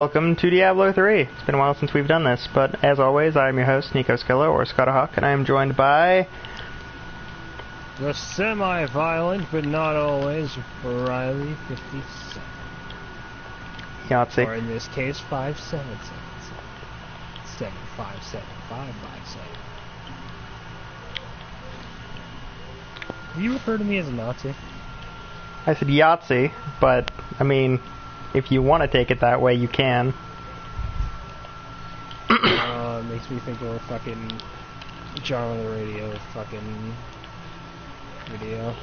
Welcome to Diablo 3. It's been a while since we've done this, but as always, I'm your host, Nico Skillo, or Scottahawk, and I am joined by... the semi-violent, but not always, Riley 57. Yahtzee. Or in this case, 5777. 7575557. Do you refer to me as a Nazi? I said Yahtzee, but, I mean, if you want to take it that way, you can. It makes me think of a fucking John on the radio fucking video.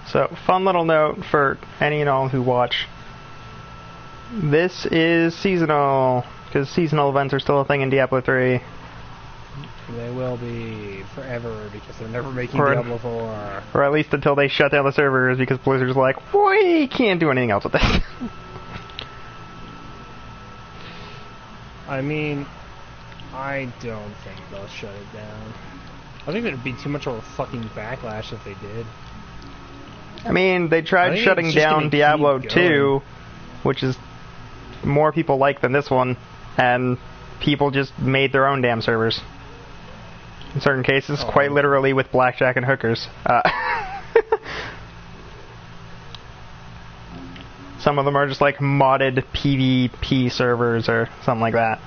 So, fun little note for any and all who watch. This is seasonal, because seasonal events are still a thing in Diablo 3. They will be forever, because they're never making Diablo 4. Or at least until they shut down the servers, because Blizzard's like, we can't do anything else with this. I mean, I don't think they'll shut it down. I think there'd be too much of a fucking backlash if they did. I mean, they tried shutting down Diablo 2, which is more people like than this one, and people just made their own damn servers. In certain cases, quite literally with blackjack and hookers. Some of them are just like modded PvP servers or something like that.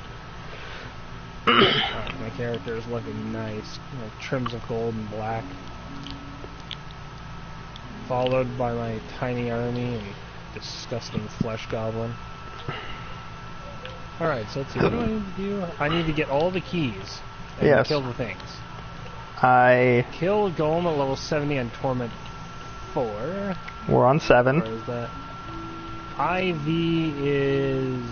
My character is looking nice. Trims of gold and black. Followed by my tiny army and disgusting flesh goblin. Alright, so let's see. What do I need to do? I need to get all the keys. And kill the things. Kill Golem at level 70 on Torment 4. We're on 7. Where is that? Ivy is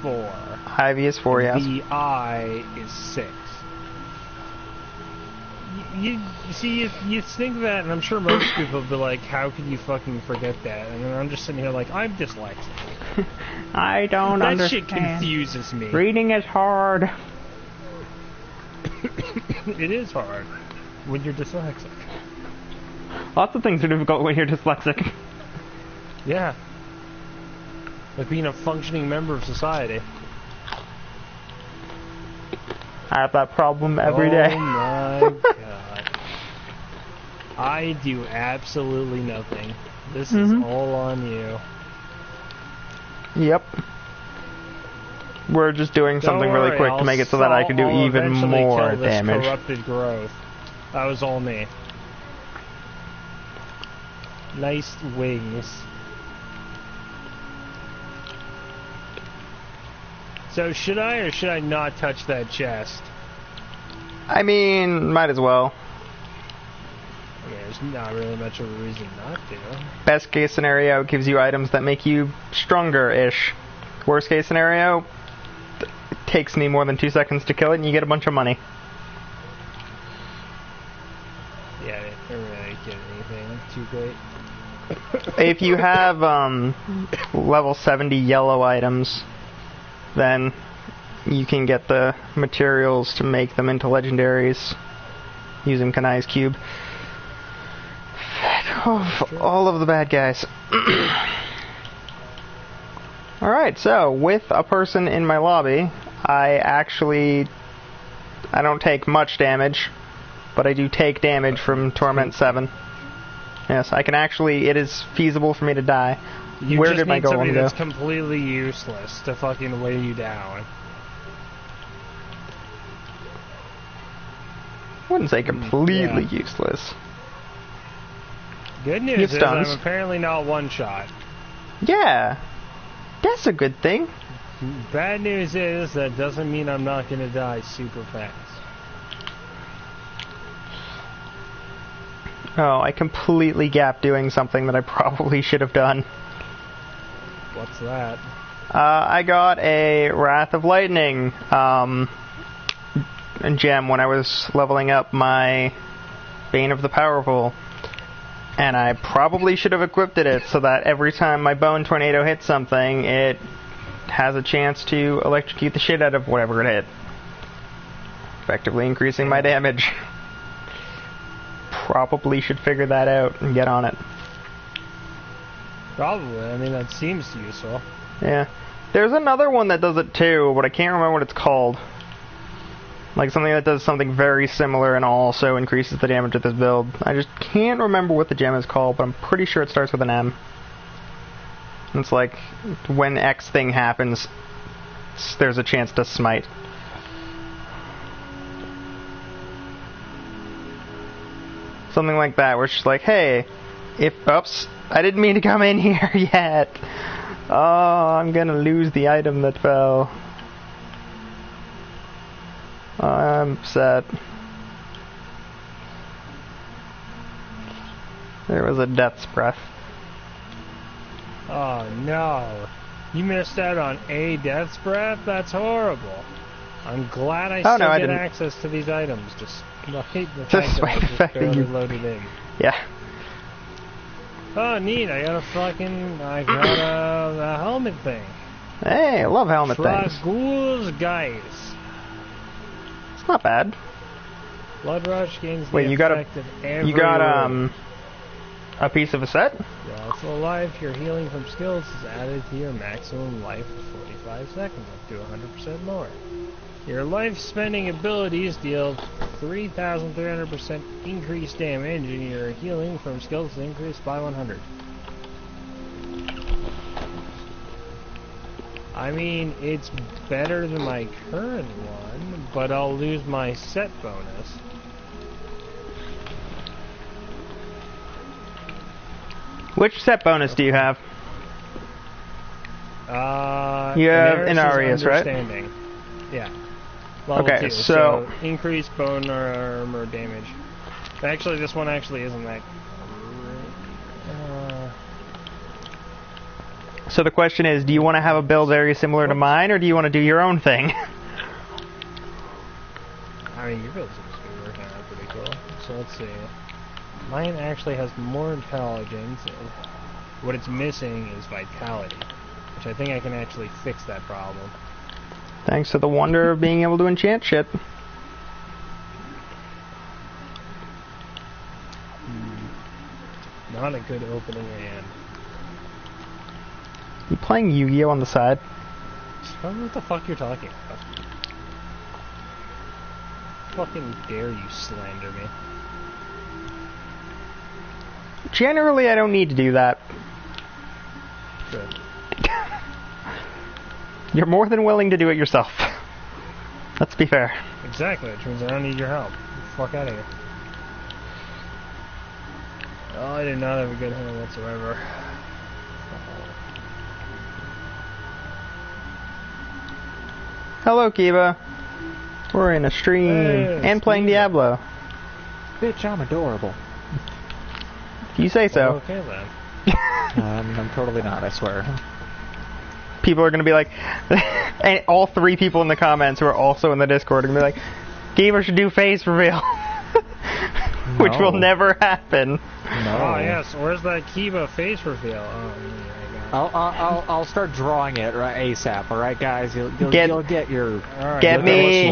4. Ivy is 4, yes. VI is 6. You see, you think that, and I'm sure most people would be like, how could you fucking forget that? And then I'm just sitting here like, I'm dyslexic. I don't understand. That shit confuses me. Reading is hard. It is hard when you're dyslexic. Lots of things are difficult when you're dyslexic. Yeah. Like being a functioning member of society. I have that problem every day. Oh my god. I do absolutely nothing. This is all on you. Yep. We're just doing something really quick to make it so that I can do even more damage. Corrupted growth. That was all me. Nice wings. So should I or should I not touch that chest? I mean, might as well. I mean, there's not really much of a reason not to. Best case scenario gives you items that make you stronger-ish. Worst case scenario, it takes me more than 2 seconds to kill it and you get a bunch of money. Yeah, I didn't really get anything too great. If you have level 70 yellow items, then you can get the materials to make them into legendaries using Kanai's cube. All of the bad guys. Alright, so with a person in my lobby, I don't take much damage, but I do take damage from Torment 7. Yes, I can actually, it is feasible for me to die. Where did my golem go? Somebody that's completely useless to fucking weigh you down. I wouldn't say completely useless. Good news is I'm apparently not one-shot. Yeah, that's a good thing. Bad news is that doesn't mean I'm not going to die super fast. Oh, I completely gapped doing something that I probably should have done. What's that? I got a Wrath of Lightning gem when I was leveling up my Bane of the Powerful. And I probably should have equipped it so that every time my Bone Tornado hits something, it has a chance to electrocute the shit out of whatever it hit. Effectively increasing my damage. probably should figure that out and get on it. Probably. I mean, that seems useful. Yeah. There's another one that does it too, but I can't remember what it's called. Like something that does something very similar and also increases the damage of this build. I just can't remember what the gem is called, but I'm pretty sure it starts with an M. It's like, when X thing happens, there's a chance to smite. Something like that, where it's just like, hey, oops, I didn't mean to come in here yet. Oh, I'm gonna lose the item that fell. I'm upset. There was a death's breath. Oh no. You missed out on a death's breath? That's horrible. I'm glad I still get access to these items. Just hate the fact that I just barely loaded in. Yeah. Oh, neat. I got a helmet thing. Hey, I love helmet things. Ghouls, guys. It's not bad. Blood Rush gains the Wait, you got a piece of a set? While full life, your healing from skills is added to your maximum life for 45 seconds, up to 100% more. Your life-spending abilities deal 3,300% increased damage, and your healing from skills is increased by 100. I mean, it's better than my current one, but I'll lose my set bonus. Which set bonus do you have? You have Inarius, right? Yeah. Level okay, 2, so increased bone armor damage. Actually, this one actually isn't that. So the question is, do you want to have a build very similar to mine, or do you want to do your own thing? I mean, your build seems to be working out pretty cool. So let's see. Mine actually has more intelligence. What it's missing is vitality, which I think I can actually fix that problem. Thanks to the wonder of being able to enchant shit. Not a good opening hand. You playing Yu-Gi-Oh on the side? I don't know what the fuck you're talking about. Fucking dare you slander me. Generally, I don't need to do that. Good. You're more than willing to do it yourself. Let's be fair. Exactly, which means I don't need your help. Get the fuck out of here. Oh, I did not have a good hand whatsoever. Hello, Kiba. We're in a stream and playing Diablo. Bitch, I'm adorable. You say so. Well, okay then. I'm totally not, I swear. People are going to be like, and all 3 people in the comments who are also in the Discord are going to be like, Gamer should do face reveal. Which will never happen. No. Oh yes, where's that Kiba face reveal? Oh, yeah, I'll start drawing it right ASAP. All right, guys, you'll get your. Right, get me.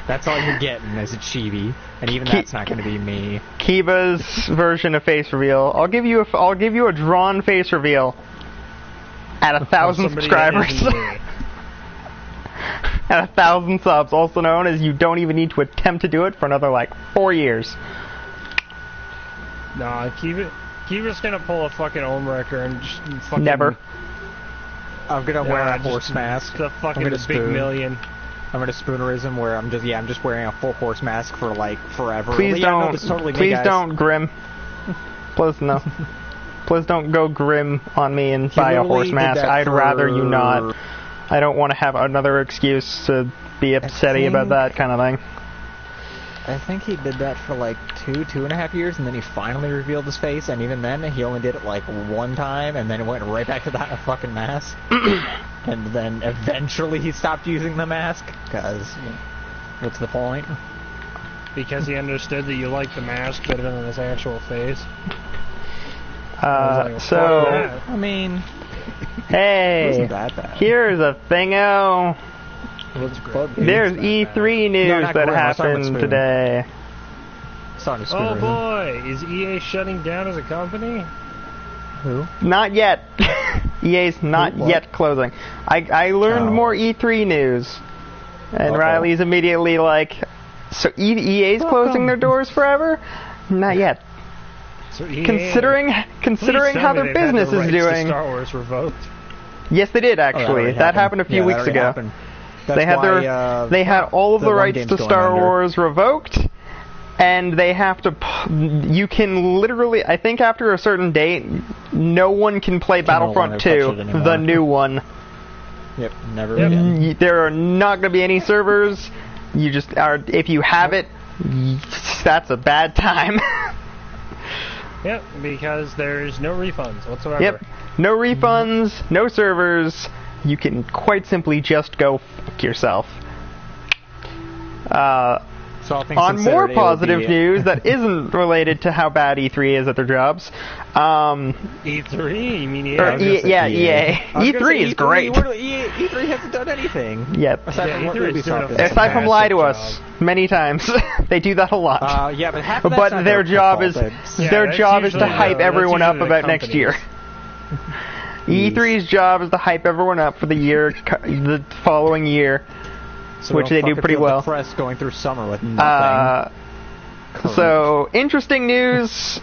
That's all you're getting is a chibi, and even that's not going to be me. Kiba's version of face reveal. I'll give you a drawn face reveal at 1,000 subscribers. At 1,000 subs, also known as you don't even need to attempt to do it for another like 4 years. Nah, Kiba's gonna pull a fucking Omrecker and just fucking... Never. I'm gonna wear a horse mask. The fucking big million. I'm gonna spoonerism where I'm just wearing a full horse mask for like forever. Please don't. No, totally please don't Grim. Please no. Please don't go Grim on me and buy a horse mask. I'd rather you not. I don't want to have another excuse to be upsetty about that kind of thing. I think he did that for like 2.5 years, and then he finally revealed his face, and even then, he only did it like 1 time, and then it went right back to that fucking mask. And then eventually he stopped using the mask, because, what's the point? Because he understood that you like the mask better than his actual face. I mean... Hey, here's a thingo. There's E3 news that happened today. just on the screen. Oh boy, is EA shutting down as a company? Who? Not yet. EA's not yet closing. I learned more E3 news, and Riley's immediately like, "So EA's closing their doors forever?" Not yet. So EA, Considering how their business is doing. Star Wars revoked. Yes, they did actually. That happened a few weeks ago. They had all of the rights to Star Wars revoked, and they have to. You can literally, I think, after a certain date, no one can play Battlefront 2, the new one. Yep, never again. There are not going to be any servers. You just are. If you have it, that's a bad time. Yep, because there's no refunds whatsoever. Yep, no refunds, no servers. You can quite simply just go fuck yourself. On more positive news that isn't related to how bad E3 is at their jobs. E3? You mean EA? Yeah, EA. E3 is great. E3 hasn't done anything. Yep. Aside from lie to us many times. They do that a lot. Yeah, but but their job is to hype everyone up about next year. E3's job is to hype everyone up for the following year, which they do pretty well. The press going through summer with nothing. So interesting news.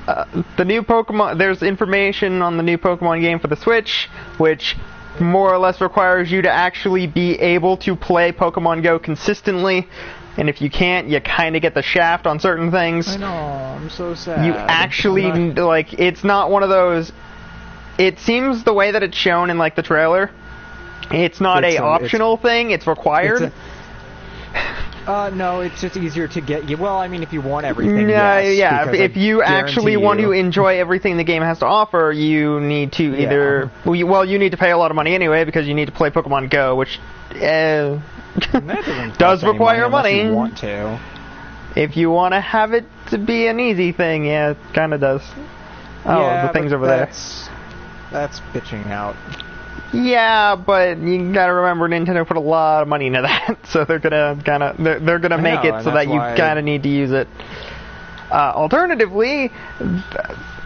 The new Pokemon. There's information on the new Pokemon game for the Switch, which more or less requires you to actually be able to play Pokemon Go consistently. And if you can't, you kind of get the shaft on certain things. I know. I'm so sad. You actually it's not one of those. It seems the way that it's shown in like the trailer, it's not an optional thing. It's required. No, it's just easier to get you. Well, I mean, if you want everything. Yeah. If you actually want to enjoy everything the game has to offer, you need to either. Well, you need to pay a lot of money anyway because you need to play Pokemon Go, which does require money. You want to. If you want to have it to be an easy thing, yeah, it kind of does. Oh, the thing's over there. That's bitching out. Yeah, but you gotta remember Nintendo put a lot of money into that, so they're gonna make it so that you kinda need to use it. Alternatively,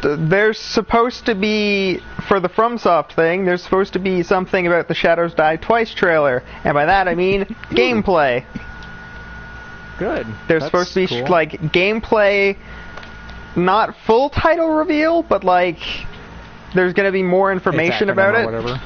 there's supposed to be, for the FromSoft thing, there's supposed to be something about the Shadows Die Twice trailer, and by that I mean gameplay. Good. There's supposed to be like gameplay, not full title reveal, but like there's gonna be more information about it. Whatever.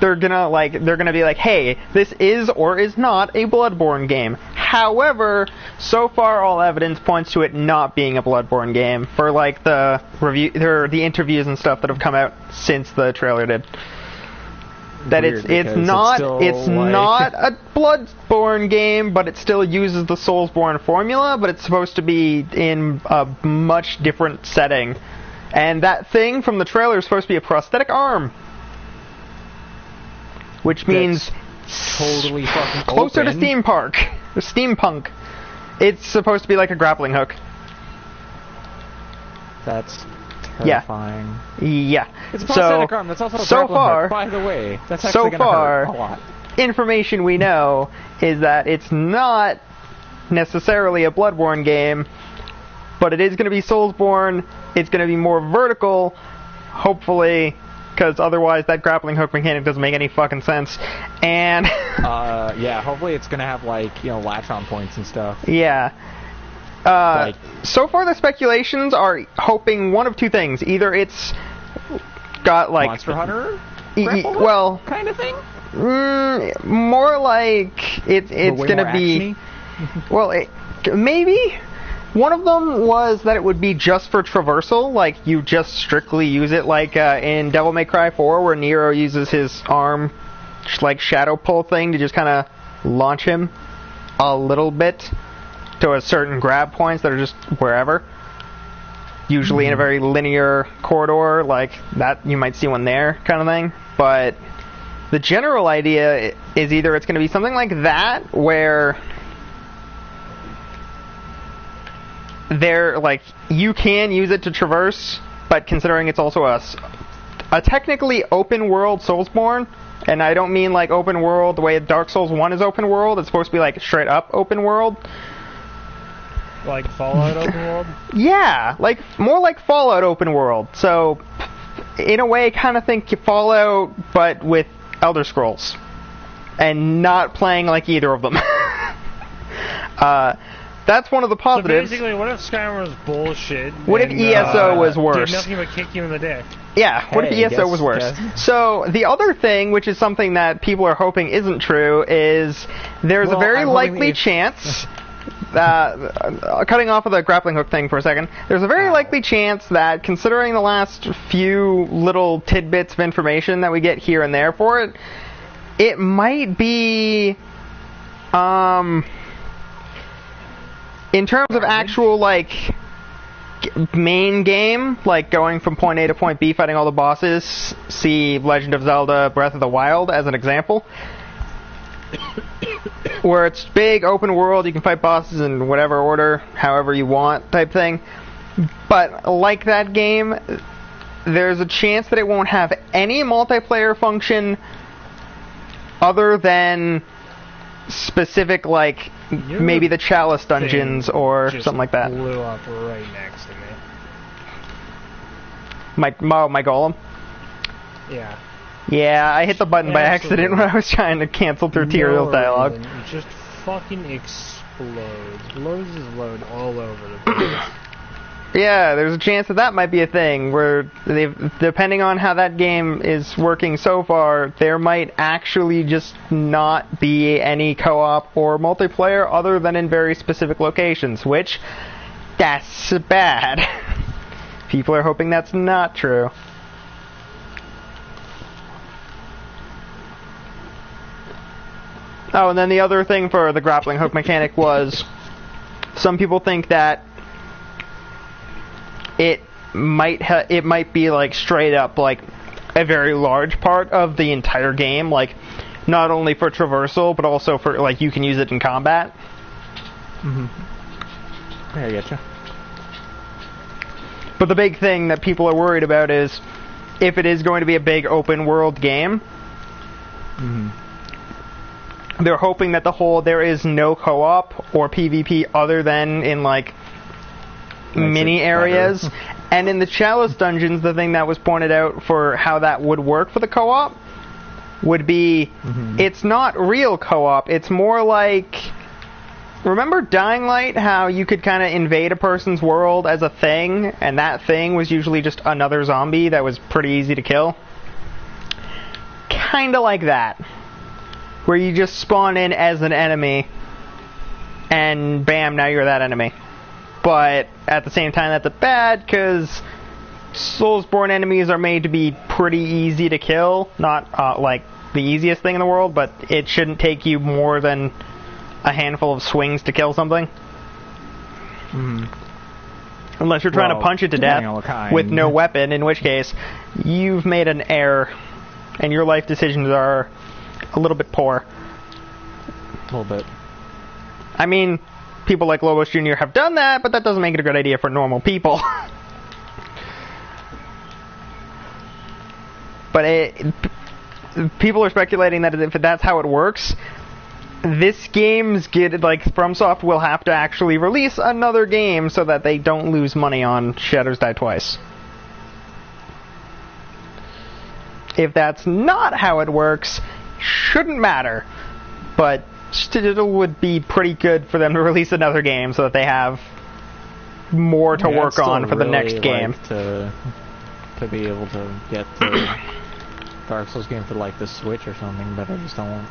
They're gonna be like, hey, this is or is not a Bloodborne game. However, so far all evidence points to it not being a Bloodborne game for like the review or the interviews and stuff that have come out since the trailer did. That it's not a Bloodborne game, but it still uses the Soulsborne formula, but it's supposed to be in a much different setting. And that thing from the trailer is supposed to be a prosthetic arm. Which means totally fucking closer to steampunk. It's supposed to be like a grappling hook. That's terrifying. Yeah. It's a prosthetic arm. That's also a grappling hook, by the way. That's actually going to hurt a lot. Information we know is that it's not necessarily a Bloodborne game, but it is going to be Soulsborne. It's going to be more vertical, hopefully, because otherwise that grappling hook mechanic doesn't make any fucking sense. And yeah, hopefully it's going to have like, you know, latch-on points and stuff. Yeah. So far the speculations are hoping one of two things. Either it's got like Monster Hunter well, kind of thing? More like it's going to be well, maybe. One of them was that it would be just for traversal, like you just strictly use it like in Devil May Cry 4 where Nero uses his arm like shadow pull thing to just kind of launch him a little bit to a certain grab points that are just wherever. Usually in a very linear corridor like that, you might see one there kind of thing. But the general idea is either it's going to be something like that where you can use it to traverse, but considering it's also a technically open world Soulsborne, and I don't mean like open world the way Dark Souls 1 is open world, it's supposed to be like straight up open world. Like Fallout open world? Yeah, like more like Fallout open world. So, in a way, kind of think Fallout, but with Elder Scrolls, and not playing like either of them. That's one of the positives. So basically, what if Skyrim was bullshit? What if ESO was worse? Did nothing but kick you in the dick. Yeah, what if ESO was worse? So, the other thing, which is something that people are hoping isn't true, is there's a very likely chance... cutting off of the grappling hook thing for a second, there's a very likely chance that, considering the last few little tidbits of information that we get here and there for it, it might be, in terms of actual, like, main game, like going from point A to point B, fighting all the bosses, see Legend of Zelda Breath of the Wild as an example, where it's big, open world, you can fight bosses in whatever order, however you want, type thing. But like that game, there's a chance that it won't have any multiplayer function other than specific, like, maybe the Chalice dungeons or something like that. Blew up right next to me. My golem? Yeah. Yeah, I hit the button by accident when I was trying to cancel through Tyrion's dialogue. It just fucking explodes. Blows his load all over the place. Yeah, there's a chance that that might be a thing, where depending on how that game is working so far, there might actually just not be any co-op or multiplayer other than in very specific locations, which, that's bad. People are hoping that's not true. Oh, and then the other thing for the grappling hook mechanic was, some people think that it might be like straight up like a very large part of the entire game, like not only for traversal but also for like you can use it in combat. I getcha. But the big thing that people are worried about is if it is going to be a big open world game. They're hoping that there is no co-op or PvP other than in like mini areas. And in the Chalice dungeons, the thing that was pointed out for how that would work for the co-op would be it's not real co-op. It's more like, remember Dying Light, how you could kind of invade a person's world as a thing, and that thing was usually just another zombie that was pretty easy to kill? Kinda like that. Where you just spawn in as an enemy, and bam, now you're that enemy. But at the same time, that's bad, because Soulsborne enemies are made to be pretty easy to kill. Not like the easiest thing in the world, but it shouldn't take you more than a handful of swings to kill something. Unless you're trying to punch it to death with no weapon, in which case, you've made an error, and your life decisions are a little bit poor. A little bit. I mean, people like Lobos Jr. have done that, but that doesn't make it a good idea for normal people. But people are speculating that if that's how it works, this game's good. Like, FromSoft will have to actually release another game so that they don't lose money on Shadows Die Twice. If that's not how it works, shouldn't matter, but it would be pretty good for them to release another game so that they have more to work on for the next game. To be able to get the Dark Souls game for like the Switch or something, but I just don't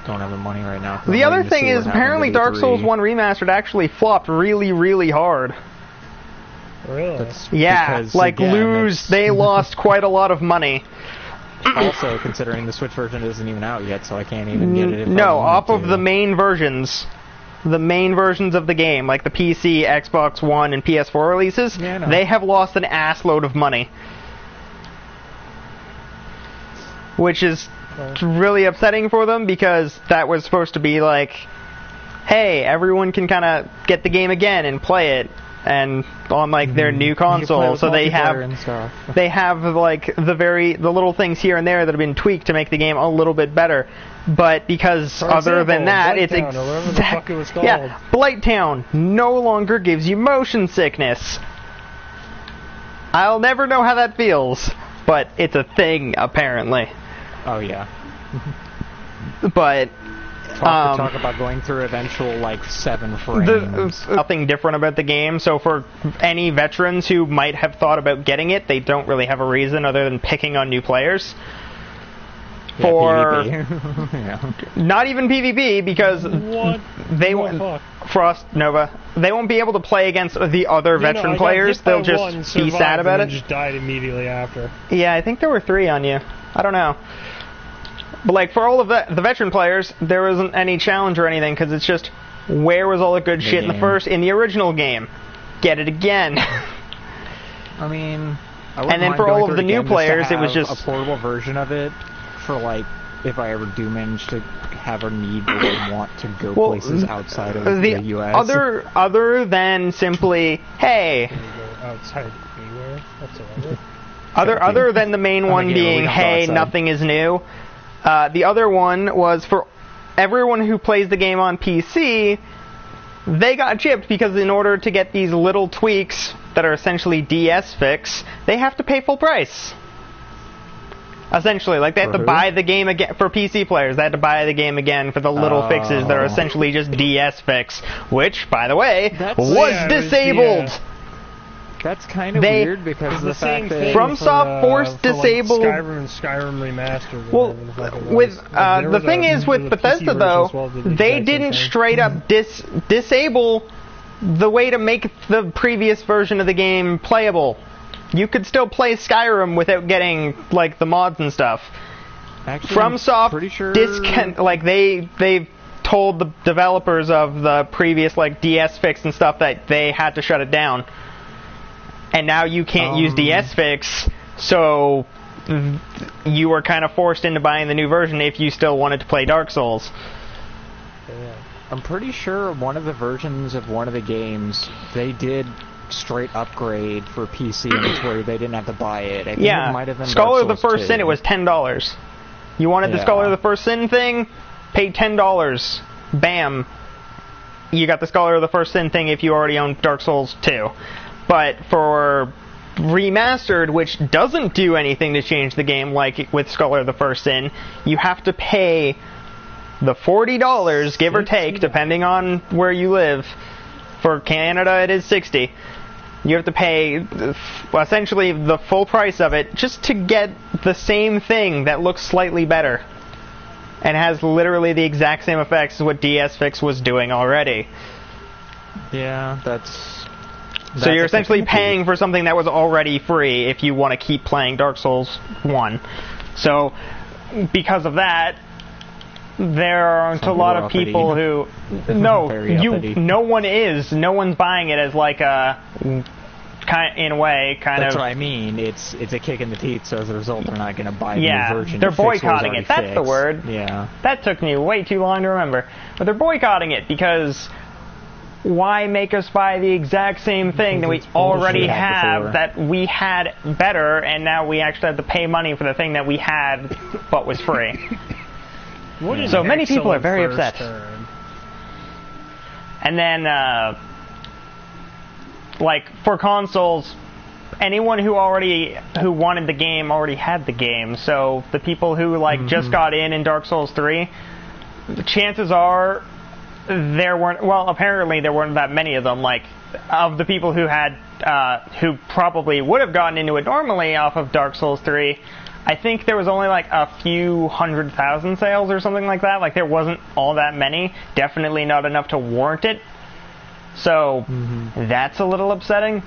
have the money right now. The other thing is, apparently Dark Souls 1 Remastered actually flopped really, really hard. Really? Yeah, like they lost quite a lot of money. Also, considering the Switch version isn't even out yet, so I can't even get it. No, off of the main versions. The main versions of the game, like the PC, Xbox One, and PS4 releases, they have lost an assload of money. Which is really upsetting for them, because that was supposed to be like, hey, everyone can kind of get the game again and play it and on like their new You can play console, with so they multiplayer and have stuff. they have like the little things here and there that have been tweaked to make the game a little bit better. But because For other example, than that, it's Blighttown, or whatever the fuck it was called. yeah, Blighttown no longer gives you motion sickness. I'll never know how that feels, but it's a thing apparently. Oh yeah. But Talk about going through eventual like 7 frames. nothing different about the game, so for any veterans who might have thought about getting it, they don't really have a reason other than picking on new players. Yeah, For PvP. Yeah. not even PvP, because What? they What the won't fuck? Frost Nova. They won't be able to play against the other veteran I got players. hit by They'll just one, be survived, sad about and it. then just died immediately after. Yeah, I think there were 3 on you. I don't know. But like for all of the veteran players, there wasn't any challenge or anything, because it's just, where was all the good shit in the original game? Get it again. I mean, And then for all of the new players, it was just a portable version of it for like if I ever do manage to have a need or want to go places outside of the U.S. Other than simply, hey. Can you go outside anywhere whatsoever? Other than the main one being, hey, nothing is new. The other one was for everyone who plays the game on PC. They got gypped because in order to get these little tweaks that are essentially DS fix, they have to pay full price. Essentially, like they have to buy the game again for PC players. They had to buy the game again for the little fixes that are essentially just DS fix, which, by the way, was disabled. That's kind of weird because of the fact that FromSoft forced disabled. Like Skyrim remastered. Well, with the thing is with Bethesda though, they didn't straight up disable the way to make the previous version of the game playable. You could still play Skyrim without getting like the mods and stuff. Actually, FromSoft pretty sure they've told the developers of the previous like DS fix and stuff that they had to shut it down. And now you can't use DS fix, so you were kind of forced into buying the new version if you still wanted to play Dark Souls. Yeah. I'm pretty sure one of the versions of one of the games, they did straight upgrade for PC, and it's where they didn't have to buy it. I think it might have been Scholar of the Dark Souls First 2. Sin, it was $10. You wanted the Scholar of the First Sin thing, paid $10. Bam. You got the Scholar of the First Sin thing if you already owned Dark Souls 2. But for remastered, which doesn't do anything to change the game like with Scholar of the First Sin, you have to pay the $40, give or take, depending on where you live. For Canada, it is $60. You have to pay essentially the full price of it just to get the same thing that looks slightly better and has literally the exact same effects as what DS Fix was doing already. Yeah, so you're essentially paying for something that was already free if you want to keep playing Dark Souls 1. So, because of that, there aren't a lot of people who... No one's buying it as like a... in a way, That's what I mean. It's a kick in the teeth, so as a result, they're not going to buy the new version. They're boycotting it. That's the word. Yeah. That took me way too long to remember. But they're boycotting it because... Why make us buy the exact same thing that we already have, that we had better, and now we actually have to pay money for the thing that we had, but was free? So many people are very upset. And then, like, for consoles, anyone who wanted the game already had the game. So the people who, like, just got in Dark Souls 3, the chances are... apparently there weren't that many of them. Like, of the people who who probably would have gotten into it normally off of Dark Souls 3, I think there was only like a few 100,000 sales or something like that. Like, there wasn't all that many. Definitely not enough to warrant it. So, that's a little upsetting.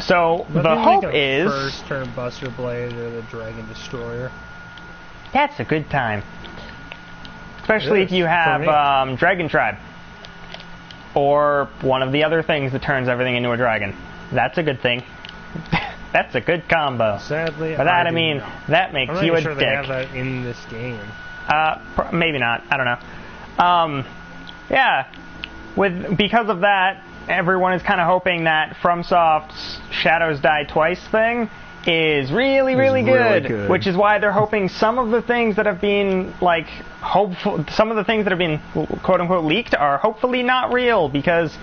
So, the hope is... First-turn Buster Blade or the Dragon Destroyer. That's a good time. Especially if you have Dragon Tribe. Or one of the other things that turns everything into a dragon. That's a good thing. That's a good combo. Sadly, by that I mean, that makes you a dick. I'm not sure they have that in this game. Maybe not. I don't know. Yeah. Because of that, everyone is kind of hoping that FromSoft's Shadows Die Twice thing is really, really good, which is why they're hoping some of the things that have been, like, some of the things that have been, quote-unquote, leaked are hopefully not real, because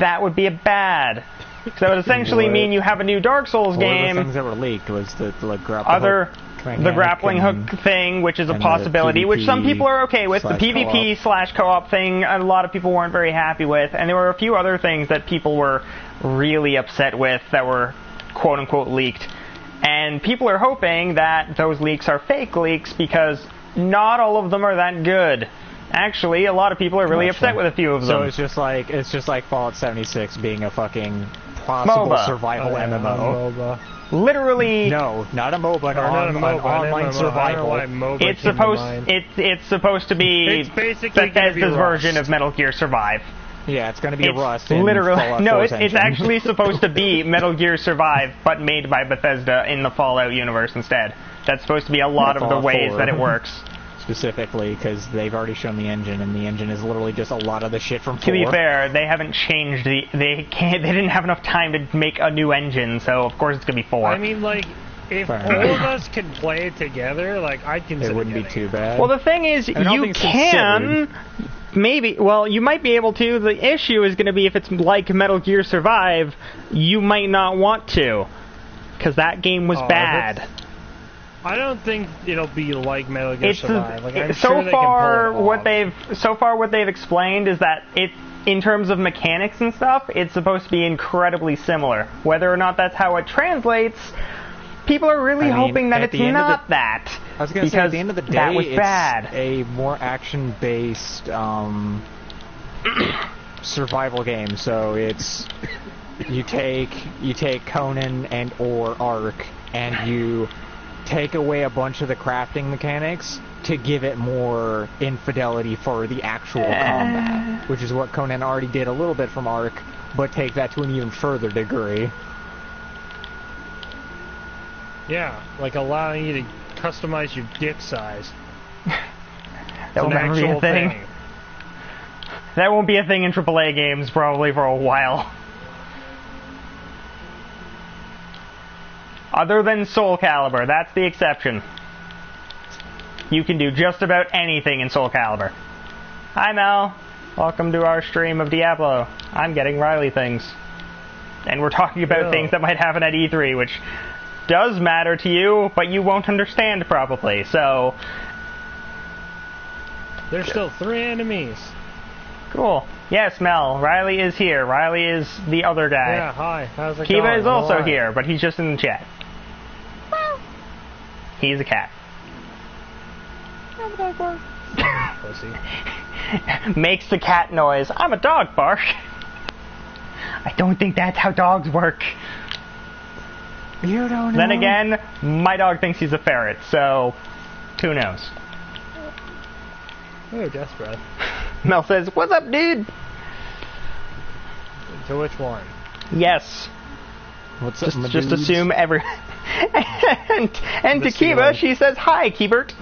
that would be a bad. So that would essentially mean you have a new Dark Souls game. The things that were leaked was the grappling hook thing, which is a possibility, which some people are okay with. The PvP/co-op thing, a lot of people weren't very happy with, and there were a few other things that people were really upset with that were quote-unquote leaked. And people are hoping that those leaks are fake leaks because not all of them are that good. Actually, a lot of people are really upset with a few of them. So it's just like Fallout 76 being a fucking possible MOBA. Survival MMO. MOBA. Literally, No, not a MOBA, an online survival. it's supposed to be It's basically Bethesda's version of Metal Gear Survive. Yeah, it's gonna be It's Rust. In literally Fallout no. 4's It's engine. actually supposed to be Metal Gear Survive, but made by Bethesda in the Fallout universe instead. That's supposed to be a lot of the Fallout ways 4. that it works. Specifically, because they've already shown the engine, and the engine is literally just a lot of the shit from 4. To be fair, they haven't changed the. They didn't have enough time to make a new engine, so of course it's gonna be 4. I mean, like, if all of us can play it together, like, I'd consider It wouldn't be getting too it. bad. Well, the thing is, I don't you think it's can. Maybe. Well, you might be able to. The issue is going to be if it's like Metal Gear Survive, you might not want to, because that game was bad. I don't think it'll be like Metal Gear Survive. Like, I'm so sure they far, can pull it off. what they've explained is that in terms of mechanics and stuff, it's supposed to be incredibly similar. Whether or not that's how it translates, people are really hoping that it's not that. I was going to say, at the end of the day, that was it's bad. a more action-based survival game. So it's you take Conan and or Ark, and you take away a bunch of the crafting mechanics to give it more infidelity for the actual combat, which is what Conan already did a little bit from Ark, but take that to an even further degree. Yeah, like allowing you to customize your dick size. That will never be a thing. That won't be a thing in AAA games probably for a while. Other than Soul Calibur, that's the exception. You can do just about anything in Soul Calibur. Hi Mel, welcome to our stream of Diablo. I'm getting Riley things. And we're talking about things that might happen at E3, which does matter to you, but you won't understand probably, so... There's still 3 enemies. Cool. Yes, Mel, Riley is here. Riley is the other guy. Yeah, hi. How's it going? Kiba is also Alright. here, but he's just in the chat. He's a cat. Pussy. Makes the cat noise. I'm a dog, bark. I don't think that's how dogs work. You don't know. Then again, my dog thinks he's a ferret, so who knows? Oh, Death Breath. Mel says, "What's up, dude?" To which one? Yes. What's up, my Just dudes? assume every. and to Just feel Kiba, like- she says, "Hi, Keebert."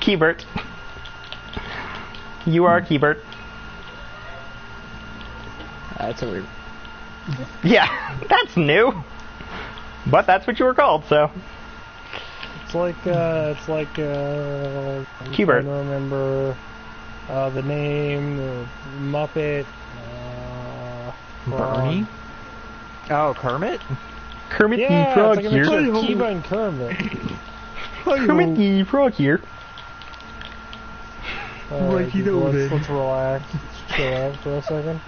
Keebert. You are Keebert. That's a weird. Yeah, that's new. But that's what you were called, so. It's like I'm Keybert. trying to remember the name, the Muppet. Bernie? Oh, Kermit? Kermit Yeah, the Frog it's like a here. mixture of Kiba and Kermit. Kermit the Frog here. Let's relax. Let's chill out for a second.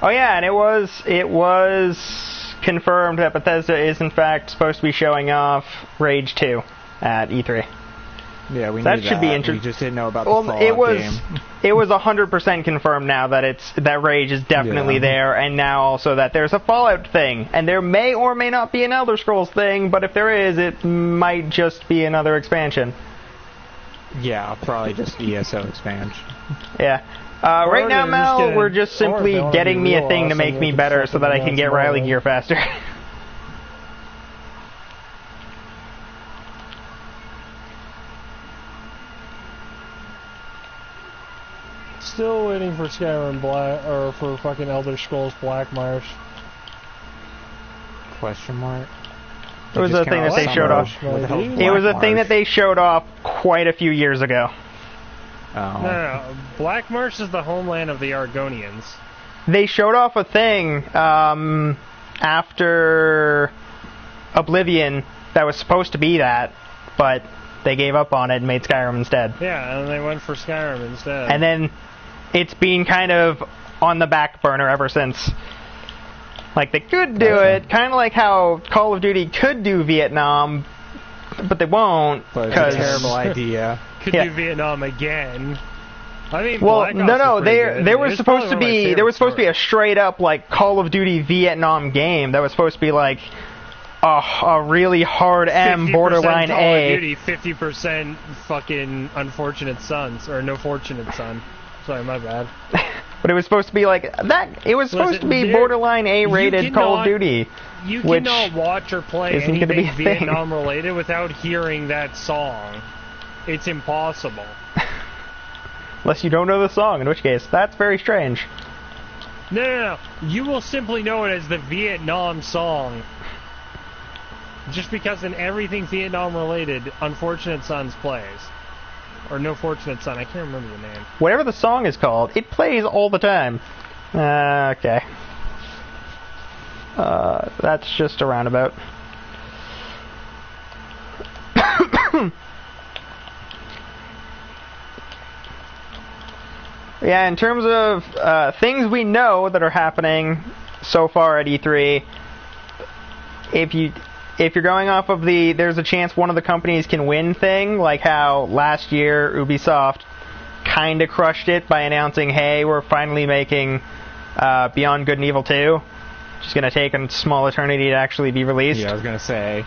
Oh yeah, and it was confirmed that Bethesda is in fact supposed to be showing off Rage 2 at E3. Yeah, we knew That should be interesting. We just didn't know about the Well, Fallout game. it was 100% confirmed now that Rage is definitely there, and now also that there's a Fallout thing, and there may or may not be an Elder Scrolls thing, but if there is, it might just be another expansion. Yeah, probably just ESO expansion. Yeah. Right now, they're just Mel, getting- we're just simply or they wanna getting be me a real thing to awesome, make they me can better fucking so that I can announce get more. Riley gear faster. Still waiting for Skyrim Black, or for fucking Elder Scrolls Black Marsh. Question mark. It was a thing that they showed off. It was a thing that they showed off quite a few years ago. Oh. No. Black Marsh is the homeland of the Argonians. They showed off a thing after Oblivion that was supposed to be that, but they gave up on it and made Skyrim instead. Yeah, and they went for Skyrim instead. And then it's been kind of on the back burner ever since. Like, they could do it, kind of like how Call of Duty could do Vietnam, but they won't. But it's a terrible idea. Could do Vietnam again. I mean, well, Black Ops no, was pretty good. they were supposed to be a straight up like Call of Duty Vietnam game that was supposed to be like a really hard M borderline Call A. of Duty, 50% fucking Unfortunate Sons or No Fortunate Son. Sorry, my bad. But it was supposed to be like that. It was supposed to be borderline A-rated Call of Duty. You cannot watch or play anything Vietnam related without hearing that song. It's impossible. Unless you don't know the song, in which case, that's very strange. No. You will simply know it as the Vietnam song. Just because in everything Vietnam related, Unfortunate Sons plays. Or No Fortunate Son, I can't remember the name. Whatever the song is called, it plays all the time. Okay. That's just a roundabout. Yeah, in terms of things we know that are happening so far at E3, if you're going off of the there's a chance one of the companies can win thing, like how last year Ubisoft kind of crushed it by announcing, hey, we're finally making Beyond Good and Evil 2. Just going to take a small eternity to actually be released. Yeah, I was going to say.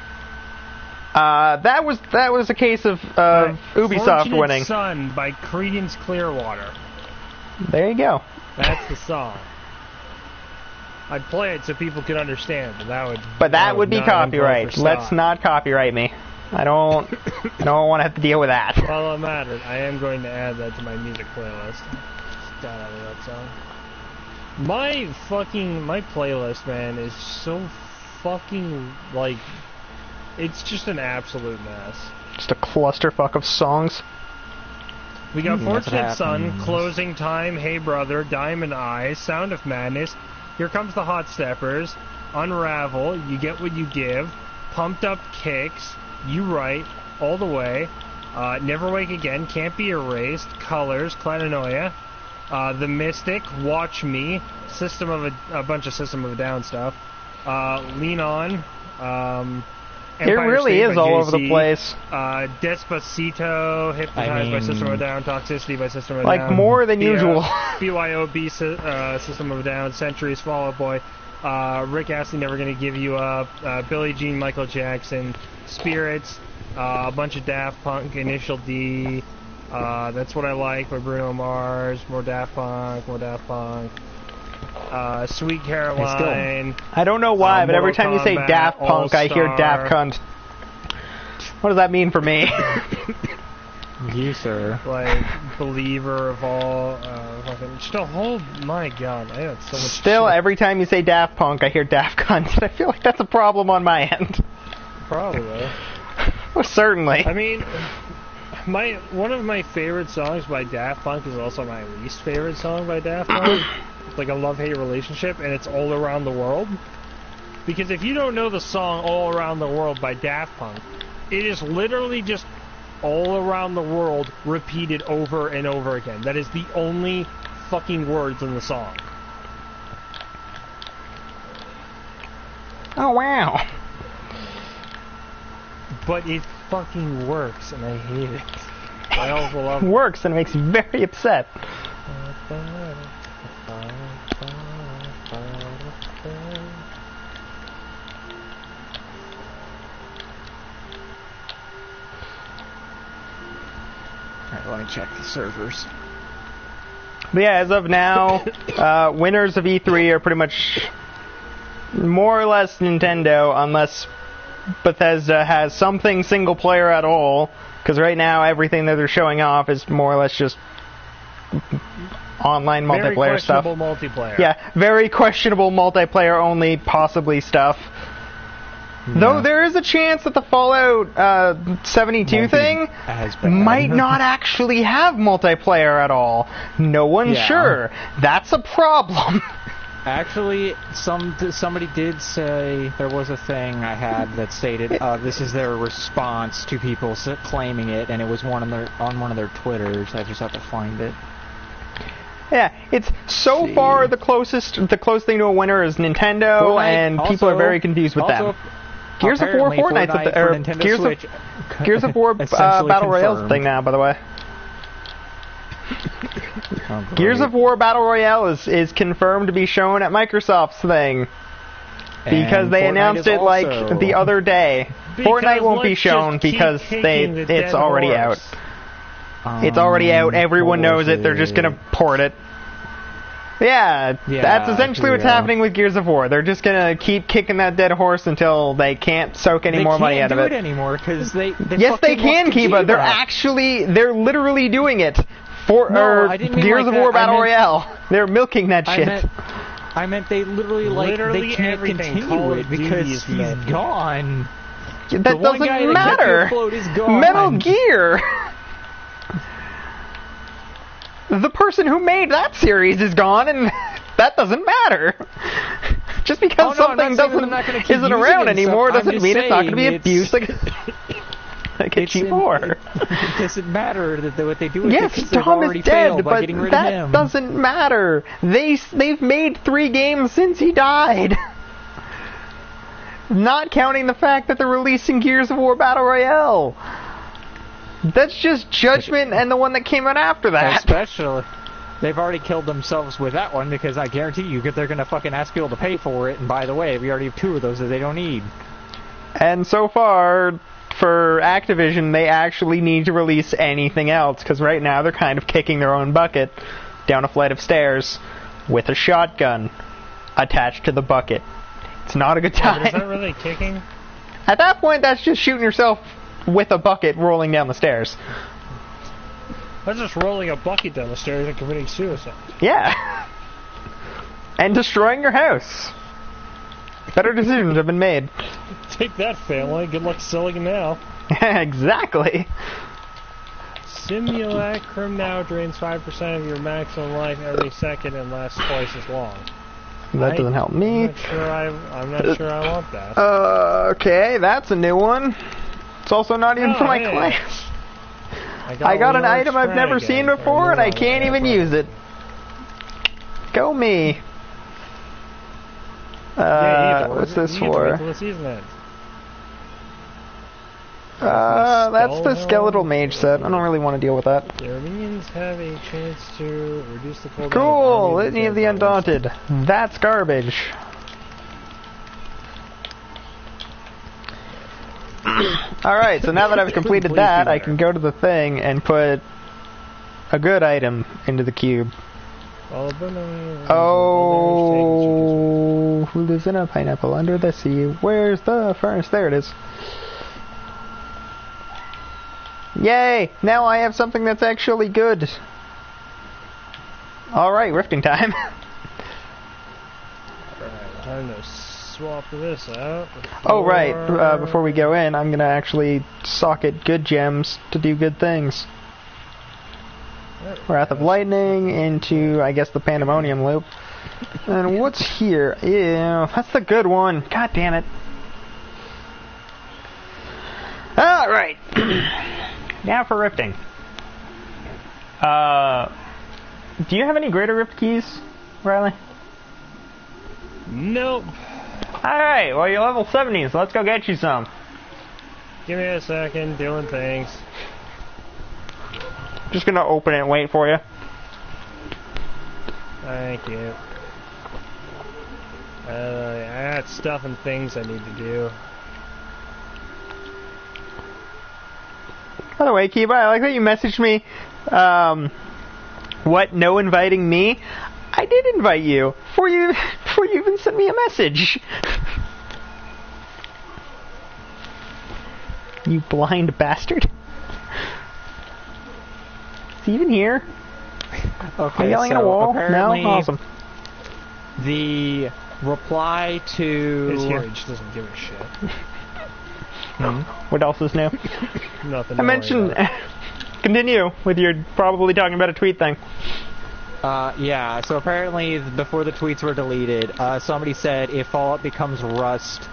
That was a case of Ubisoft Fortunate winning. Son by Creedence Clearwater. There you go. That's the song. I'd play it so people could understand, but that would be copyright. Let's not copyright me. I don't want to have to deal with that. Well, it matters. I am going to add that to my music playlist. God, I love that song. My playlist, man, is so fucking, like, it's just an absolute mess. Just a clusterfuck of songs. We got Fortunate Son, Closing Time, Hey Brother, Diamond Eyes, Sound of Madness, Here Comes the Hot Steppers, Unravel, You Get What You Give, Pumped Up Kicks, You Right, All the Way, Never Wake Again, Can't Be Erased, Colors, Clananoia, The Mystic, Watch Me, a bunch of System of a Down stuff, Lean On, Empire it really State is by all Jay-Z, over the place. Despacito, Hypnotized by System of a Down, Toxicity by System of a Down. Like, more than usual. BYOB, System of a Down, Centuries, Fall Out Boy, Rick Astley, Never Gonna Give You Up, Billie Jean, Michael Jackson, Spirits, a bunch of Daft Punk, Initial D, That's What I Like by Bruno Mars, more Daft Punk, Sweet Caroline. I don't know why, but every time you say Daft Punk, I hear Daft Cunt. What does that mean for me? You, sir. Like, Believer of all, fucking, just a whole, my god, I got so much Still, shit. every time you say Daft Punk, I hear Daft Cunt, and I feel like that's a problem on my end. Probably. Well, certainly. I mean, one of my favorite songs by Daft Punk is also my least favorite song by Daft Punk. It's like a love-hate relationship, and it's All Around the World. Because if you don't know the song All Around the World by Daft Punk, it is literally just all around the world repeated over and over again. That is the only fucking words in the song. Oh, wow. But it fucking works, and I hate it. I also love it. Works, and it makes me very upset. Alright, let me check the servers. But yeah, as of now, winners of E3 are pretty much more or less Nintendo, unless Bethesda has something single player at all, because right now everything that they're showing off is more or less just online Very multiplayer stuff. questionable multiplayer. Yeah, very questionable multiplayer only, possibly stuff. Though there is a chance that the Fallout 72 thing might not actually have multiplayer at all. No one's sure. That's a problem. Actually, somebody did say there was a thing I had that stated this is their response to people claiming it, and it was on one of their Twitters. I just have to find it. Yeah, it's so far the closest thing to a winner is Nintendo, Fortnite, and people are very confused with them. Gears of War Fortnite's Gears of War Battle Royale thing now, by the way. Gears of War Battle Royale is confirmed to be shown at Microsoft's thing. Because they announced it like the other day. Fortnite won't be shown because it's already out. It's already out, everyone knows it, they're just gonna port it. Yeah, that's essentially what's happening with Gears of War. They're just gonna keep kicking that dead horse until they can't soak any more money out of it. They can't do it anymore, because they yes, they can, Kiba. They're literally doing it. Gears of War Battle Royale. They're milking that shit. I meant they literally they can't continue it because he's gone. That doesn't matter. Metal Gear. The person who made that series is gone, and that doesn't matter. Just because something isn't around anymore doesn't mean it's not going to be abused like a G4. It doesn't matter that what they do is yes, Tom is dead, but that doesn't matter. They've made 3 games since he died. Not counting the fact that they're releasing Gears of War Battle Royale. That's just Judgment and the one that came out after that. Especially, they've already killed themselves with that one because I guarantee you they're going to fucking ask people to pay for it. And by the way, we already have 2 of those that they don't need. And so far, for Activision, they actually need to release anything else because right now they're kind of kicking their own bucket down a flight of stairs with a shotgun attached to the bucket. It's not a good time. Is that really kicking? At that point, that's just shooting yourself with a bucket rolling down the stairs. That's just rolling a bucket down the stairs and committing suicide. Yeah. And destroying your house. Better decisions have been made. Take that, family. Good luck selling it now. Exactly. Simulacrum now drains 5% of your maximum life every second and lasts twice as long. That doesn't help me. I'm not sure I want that. Okay, that's a new one. It's also not even for my class. I got an item I've never seen before, and I can't even use it. Go me. What's this for? That's the skeletal mage set. I don't really want to deal with that. Your minions have a chance to reduce the cooldown. Cool! Litany of the Undaunted. That's garbage. Alright, so now that I've completed that, I can go to the thing and put a good item into the cube. Oh, who lives in a pineapple under the sea? Where's the furnace? There it is. Yay! Now I have something that's actually good. Alright, rifting time. Alright, time to swap this out. Oh, right. Before we go in, I'm gonna actually socket good gems to do good things. Wrath of Lightning into, I guess, the Pandemonium loop. And what's here? Yeah, that's the good one. God damn it. Alright. Now for rifting. Do you have any greater rift keys, Riley? Nope. Alright, well you're level 70, so let's go get you some. Give me a second, doing things. Just gonna open it and wait for you. Thank you. I got stuff and things I need to do. By the way, Kiba, I like that you messaged me, what, no inviting me? I did invite you, before you even sent me a message. You blind bastard. Is he even here? Okay, I'm yelling so at a wall? No? apparently Awesome. the reply His to... hearing just doesn't give a shit. What else is new? Nothing. I mentioned... Continue with your probably talking about a tweet thing. Yeah, so apparently before the tweets were deleted, somebody said if Fallout becomes Rust,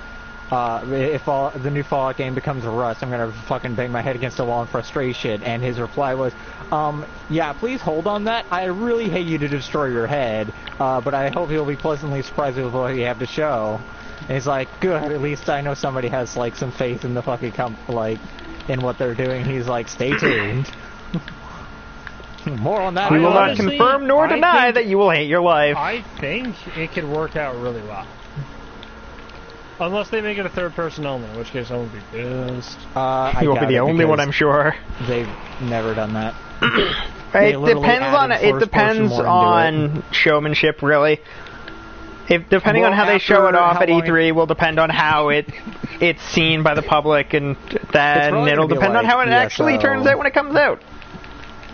if the new Fallout game becomes Rust, I'm gonna fucking bang my head against the wall in frustration. And his reply was, yeah, please hold on that. I really hate you to destroy your head, but I hope you'll be pleasantly surprised with what you have to show. And he's like, good, at least I know somebody has, like, some faith in the fucking in what they're doing. He's like, stay tuned. More on that. We will not honestly, confirm nor deny think- that you will hate your life. I think it could work out really well. Unless they make it a third person only, in which case I won't be pissed. You won't be the only one, I'm sure. They've never done that. It depends on showmanship, really. Depending on how they show it off at E3 will depend on how it's seen by the public, and then it'll depend on how it actually turns out when it comes out.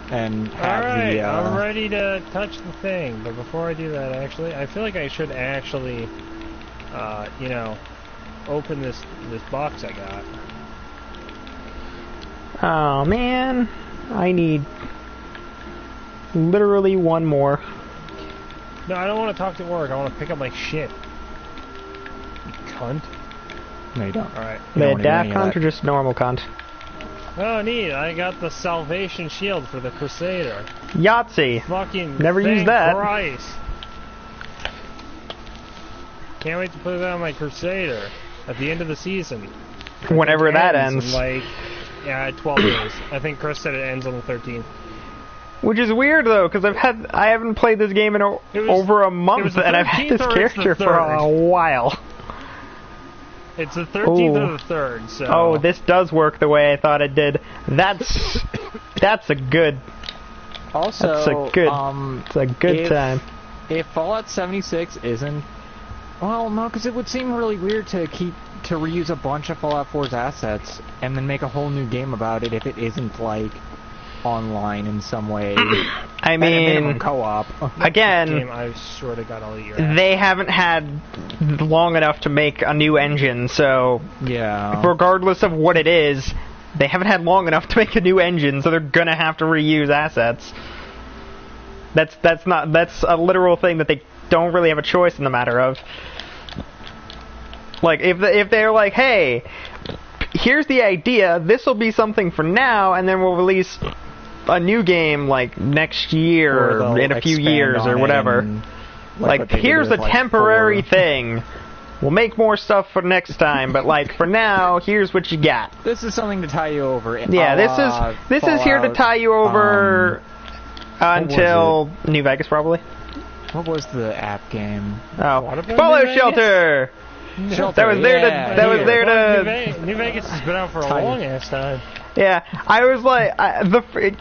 And have Alright, I'm ready to touch the thing, but before I do that, actually, I feel like I should actually, you know, open this box I got. Oh man, I need literally one more. No, I don't want to talk to work. I want to pick up my shit. You cunt. No, you don't. Alright. The daft cunt or just normal cunt? Oh, neat. I got the Salvation Shield for the Crusader. Yahtzee. Fucking Never thank used that. Christ. Can't wait to put that on my Crusader at the end of the season. Whenever that ends. In like, yeah, 12 days. I think Chris said it ends on the 13th. Which is weird though, because I haven't played this game in over a month, and I've had this character for a while. It's the 13th or the 3rd, so... Oh, this does work the way I thought it did. That's a good... Also, it's a good time. If Fallout 76 isn't... Well, no, because it would seem really weird to reuse a bunch of Fallout 4's assets and then make a whole new game about it if it isn't, like, online in some way. I mean, co-op. Again, game, I swear to God, I'll eat your ass. They haven't had long enough to make a new engine, so yeah. Regardless of what it is, they haven't had long enough to make a new engine, so they're gonna have to reuse assets. That's a literal thing that they don't really have a choice in the matter of. Like if they're like, hey, here's the idea, this will be something for now, and then we'll release a new game like next year or in a few years or whatever. Like here's a temporary thing. We'll make more stuff for next time, but like for now, here's what you got. This is something to tie you over. Yeah, this is here to tie you over until New Vegas probably. What was the app game? Oh, Fallout Shelter. That was there to. New Vegas has been out for a long ass time. Yeah, I was like,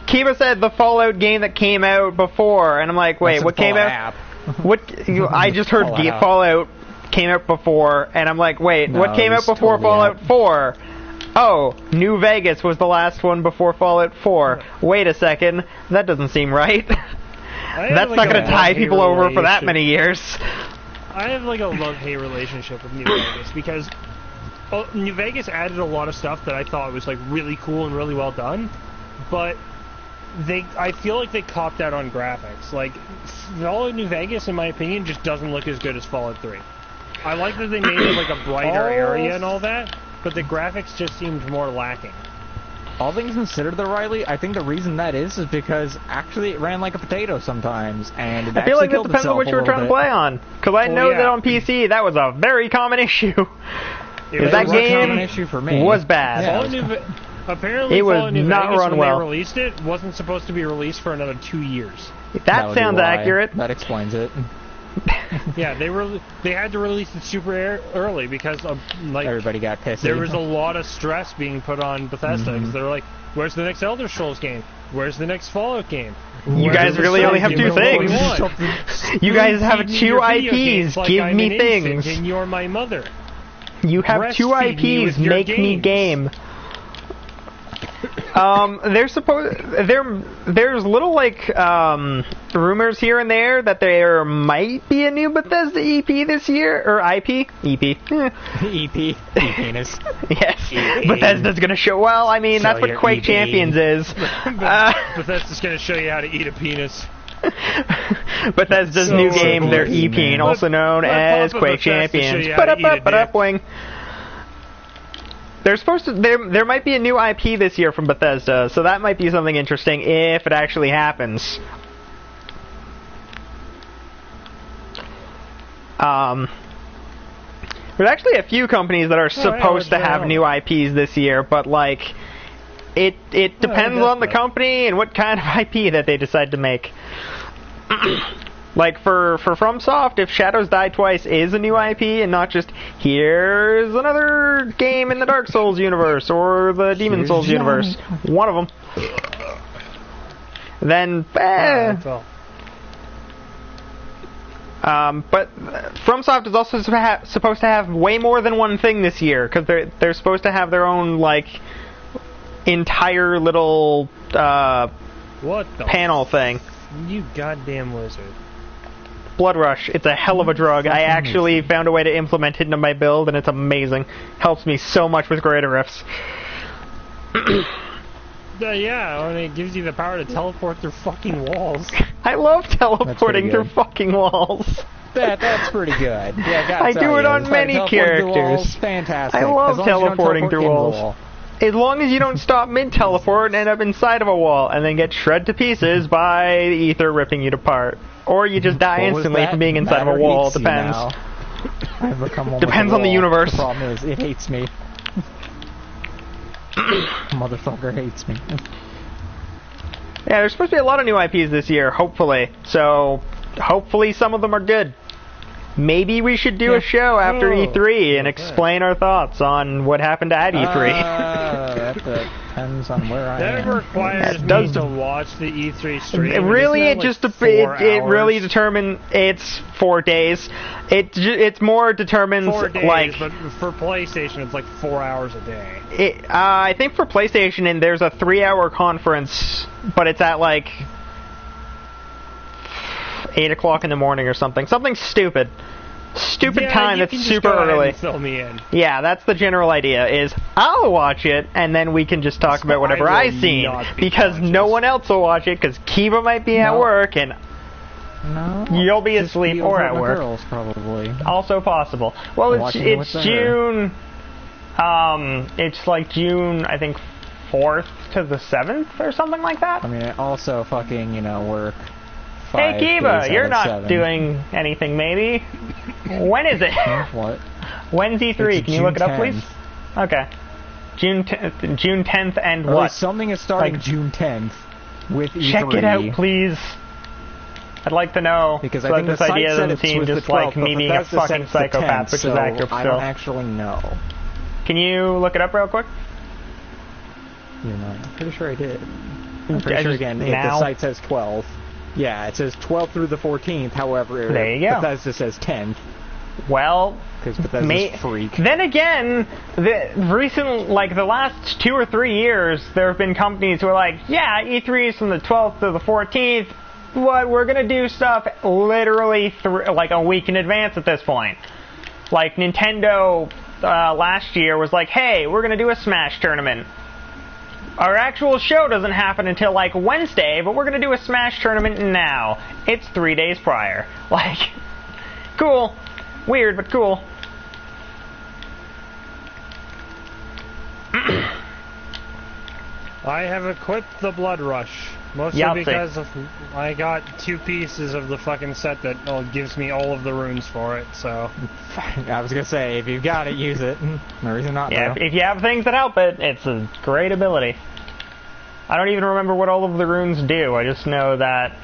Kiva said the Fallout game that came out before, and I'm like, wait, what came out? What? I just heard Fallout came out before, and I'm like, wait, what came out before Fallout 4? Oh, New Vegas was the last one before Fallout 4. Wait a second, that doesn't seem right. That's not going to tie people over for that many years. I have like a love-hate relationship with New Vegas because New Vegas added a lot of stuff that I thought was like really cool and really well done, but I feel like they copped out on graphics. Like Fallout New Vegas, in my opinion, just doesn't look as good as Fallout 3. I like that they made it like a brighter area and all that, but the graphics just seemed more lacking. All things considered, though, Riley, I think the reason that is because actually it ran like a potato sometimes, and it I feel like it depends on what you were trying to play on. Because I know that on PC that was a very common issue. That game was bad. Yeah. Apparently, it was Fallout New not Vegas, run when well. they released it, wasn't supposed to be released for another 2 years. That sounds accurate. That explains it. Yeah, they had to release it super early because of, like, everybody got pissed. There was a lot of stress being put on Bethesda because they're like, "Where's the next Elder Scrolls game? Where's the next Fallout game?" You guys really only have two things. You guys have two IPs. Give me things. And you're my mother. You have two IPs. Make me game. There's little like rumors here and there that there might be a new Bethesda EP this year, or IP. EP. Penis. Yes. Bethesda's gonna show. Well, I mean, that's what Quake Champions is. Bethesda's gonna show you how to eat a penis. Bethesda's new game, their EP, also known as Quake Champions. Wing. They're supposed to. There might be a new IP this year from Bethesda, so that might be something interesting if it actually happens. There's actually a few companies that are supposed to have new IPs this year, but like, it depends on the company and what kind of IP that they decide to make. Like for FromSoft, if Shadows Die Twice is a new IP and not just here's another game in the Dark Souls universe or the Demon Souls universe, one of them, then but FromSoft is also supposed to have way more than one thing this year because they're supposed to have their own like entire little panel thing. You goddamn wizard. Blood Rush. It's a hell of a drug. I actually found a way to implement it into my build, and it's amazing. Helps me so much with greater rifts. Yeah, and it gives you the power to teleport through fucking walls. I love teleporting through fucking walls. That's pretty good. Yeah, I do it on many characters. Fantastic. I love teleporting through walls. As long as you don't stop mid-teleport and end up inside of a wall, and then get shred to pieces by the ether ripping you apart. Or you just die instantly from being inside of a wall. Depends. I've become one Depends on the universe. The problem is, it hates me. Motherfucker hates me. Yeah, there's supposed to be a lot of new IPs this year, hopefully. So, hopefully some of them are good. Maybe we should do a show after E3 and explain our thoughts on what happened at E3. That depends on where I am. That requires me to watch the E3 stream. It really determines. It's 4 days. It's more determines 4 days, like. But for PlayStation, it's like 4 hours a day. I think for PlayStation, and there's a 3-hour conference, but it's at like 8 o'clock in the morning or something. Something stupid. Time that's super early. Fill me in. Yeah, that's the general idea, is I'll watch it, and then we can just talk about whatever I've seen, because no one else will watch it, because Kiva might be at work, and you'll be asleep or at work. Girls, probably. Also possible. Well, it's June... it's like June, I think, 4th to the 7th, or something like that. I mean, also fucking, work. Hey Kiva, you're not doing anything, maybe. When is it? What? When's E3? Can you look it up, please? Okay. June 10th and what? Something is starting June 10th with E3. Check it out, please. I'd like to know. Because I think this idea doesn't seem just like me being a fucking psychopath, which is accurate still. I don't actually know. Can you look it up real quick? I'm pretty sure I did. I'm pretty sure again, the site says 12th. Yeah, it says 12th through the 14th, however, there you go. Bethesda says 10th. Well, because Bethesda's freak. Then again, the last 2 or 3 years, there have been companies who are like, yeah, E3 is from the 12th to the 14th, but we're going to do stuff literally like a week in advance at this point. Like Nintendo last year was like, hey, we're going to do a Smash tournament. Our actual show doesn't happen until like Wednesday, but we're going to do a Smash tournament now. It's 3 days prior. Like, cool. Weird, but cool. I have equipped the Blood Rush. Mostly because I got 2 pieces of the fucking set that gives me all of the runes for it, so... I was gonna say, if you've got it, use it. No reason not to. Yeah, if you have things that help it, it's a great ability. I don't even remember what all of the runes do. I just know that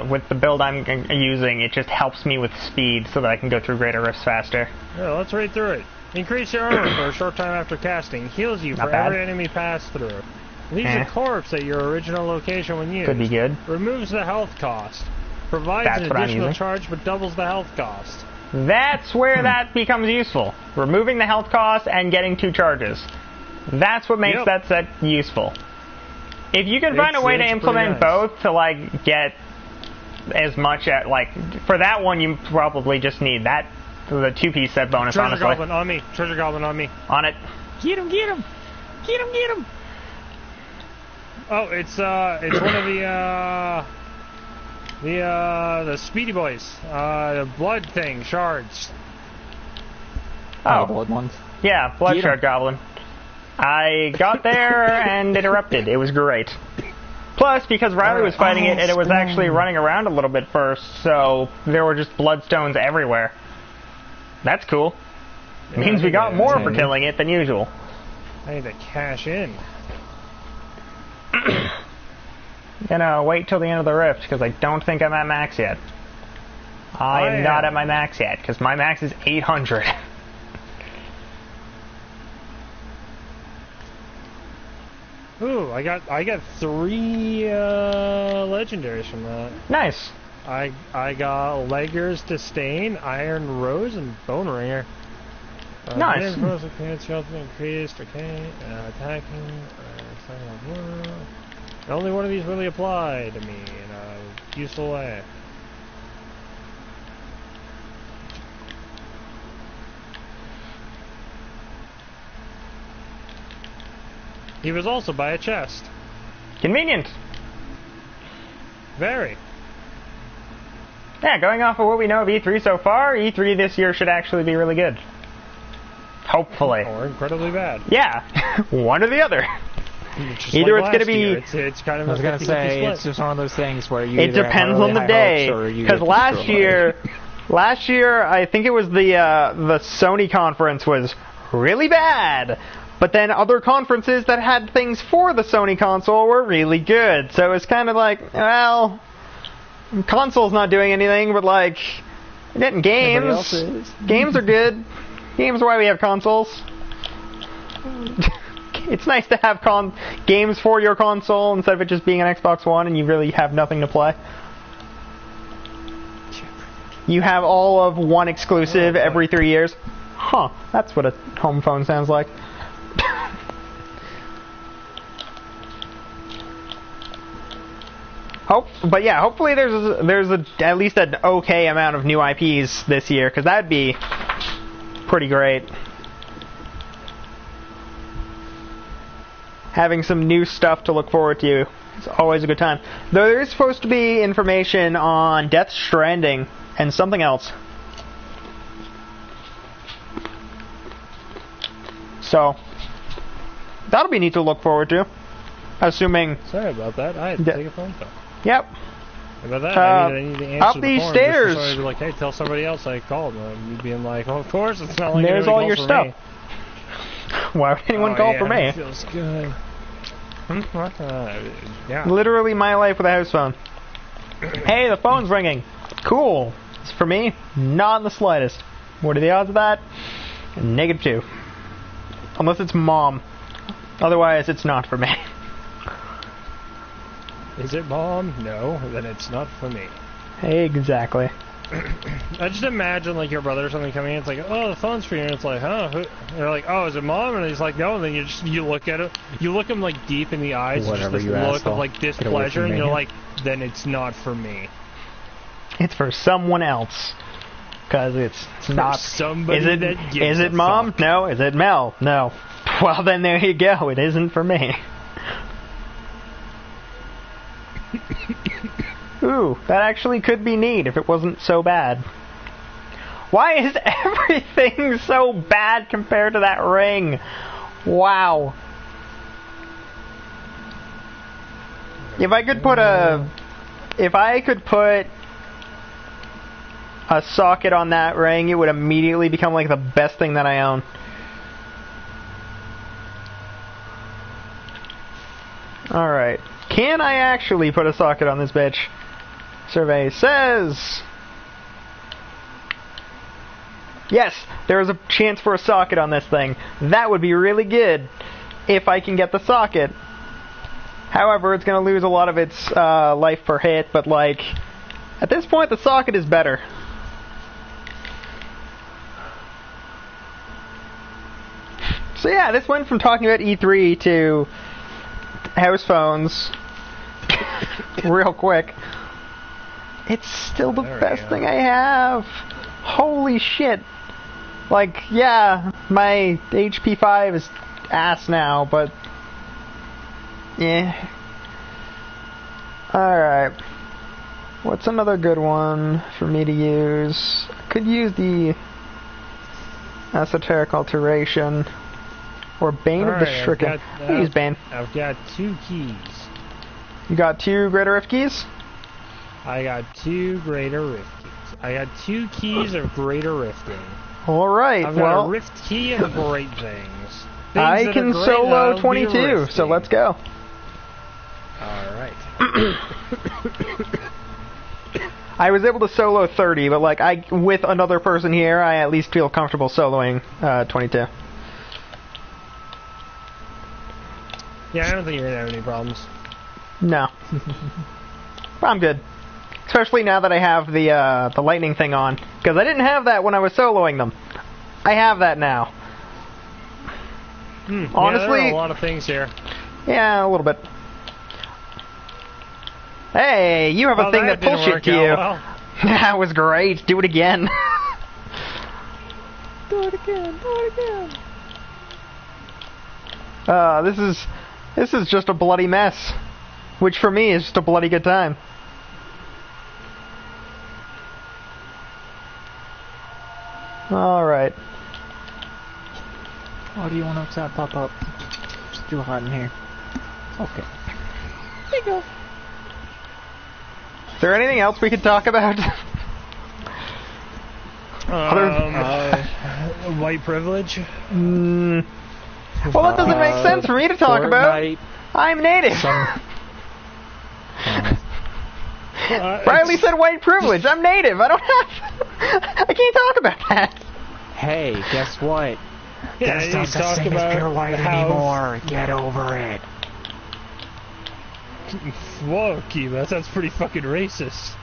with the build I'm using, it just helps me with speed so that I can go through greater rifts faster. Yeah, let's read through it. Increase your armor for a short time after casting. Heals you for every enemy passed through. Leaves a corpse at your original location when used. Could be good. Removes the health cost. Provides an additional charge but doubles the health cost. That's where that becomes useful. Removing the health cost and getting 2 charges. That's what makes that set useful. If you can find a way to It's implement pretty nice. both to like get as much at like for that one, you probably just need that the 2-piece set bonus. Treasure honestly, goblin on me. Treasure goblin on me. on it. Get him! Get him! Get him! Get him! Oh, it's one of the Speedy Boys. The blood thing, shards. Oh, blood ones. yeah, blood Get 'em. shard goblin. I got there and it erupted. It was great. Plus, because Riley was fighting it, and it was actually running around a little bit first, so there were just bloodstones everywhere. That's cool. Yeah, Means we got more for yeah. killing it than usual. I need to cash in. Gonna wait till the end of the rift, because I don't think I'm at max yet. I am not at my max yet, because my max is 800. Ooh, I got 3 legendaries from that. Nice. I got Legger's Disdain, Iron Rose, and Bone Ringer. Nice. Increased, okay, attacking, only one of these really apply to me in a useful way. He was also by a chest. Convenient. Very. Yeah, going off of what we know of E3 so far, E3 this year should actually be really good. Hopefully. Or incredibly bad. Yeah, one or the other. Just Either like it's gonna last be- year. It's kind of I was a gonna 50-50 say split. it's just one of those things where you. It either have depends really on the high day. hopes or you Because get last destroyed. last year, I think it was the Sony conference was really bad. But then other conferences that had things for the Sony console were really good. So it's kind of like, well, console's not doing anything, but like, we're getting Everybody else games. is. Games are good. Games are why we have consoles. It's nice to have games for your console instead of it just being an Xbox One and you really have nothing to play. You have all of one exclusive every 3 years. Huh, that's what a home phone sounds like. But yeah, hopefully there's at least an okay amount of new IPs this year, because that'd be pretty great. Having some new stuff to look forward to is always a good time. Though there is supposed to be information on Death Stranding and something else. So, that'll be neat to look forward to. Assuming... Sorry about that. I had to take a phone call. Yep. How about that? I need to answer up the these phone stairs. Just for somebody to be like, hey, tell somebody else I called. And you being like, oh, of course, it's not like There's anybody all calls your for stuff. me. Why would anyone call for me? It feels good. Yeah. Literally my life with a house phone. Hey, the phone's ringing. Cool. It's for me? Not in the slightest. What are the odds of that? -2. Unless it's mom. Otherwise, it's not for me. Is it Mom? No, then it's not for me. Exactly. I just imagine like your brother or something coming in. It's like, oh, the phone's for you. And it's like, huh? Who? And they're like, oh, is it Mom? And he's like, no. And then you look at him, you look him like deep in the eyes, Whatever just you this look asshole. of like Get away displeasure, from and me. you're like, then it's not for me. It's for someone else. Because it's not... somebody Is it, that gives is it a Mom? fuck. No. Is it Mel? No. Well, then there you go. It isn't for me. Ooh, that actually could be neat if it wasn't so bad. Why is everything so bad compared to that ring? Wow. If I could put a socket on that ring, it would immediately become like the best thing that I own. Alright. Can I actually put a socket on this bitch? Survey says... Yes, there is a chance for a socket on this thing. That would be really good if I can get the socket. However, it's going to lose a lot of its life per hit, but like, at this point the socket is better. So yeah, this went from talking about E3 to house phones real quick. It's still the best thing I have. Holy shit. Like, yeah, my HP 5 is ass now, but yeah. Alright. What's another good one for me to use? I could use the Esoteric Alteration. Or Bane of the Stricken. I use Bane. I've got 2 keys. You got 2 Greater Rift keys? I got 2 Greater Rift keys. I got 2 keys of Greater Rifting. Alright, I've got a Rift key of Great Things. I can solo 22, so let's go. Alright. I was able to solo 30, but like with another person here, I at least feel comfortable soloing 22. Yeah, I don't think you're gonna have any problems. No. I'm good. Especially now that I have the lightning thing on. Because I didn't have that when I was soloing them. I have that now. Honestly, yeah, there are a lot of things here. Yeah, a little bit. Hey, you have a thing that pulls shit to you. Well. That was great. Do it again. Do it again. Do it again. This is just a bloody mess. Which for me is just a bloody good time. Alright. Why do you want to pop up? It's too hot in here. Okay. There you go. Is there anything else we could talk about? White privilege? Well, that doesn't make sense for me to talk about. I'm native. Riley said white privilege. I'm native. I don't have... I can't talk about that. Hey, guess what? Yeah, There's no such thing as pure white anymore. Get over it. Whoa, Keem, that sounds pretty fucking racist.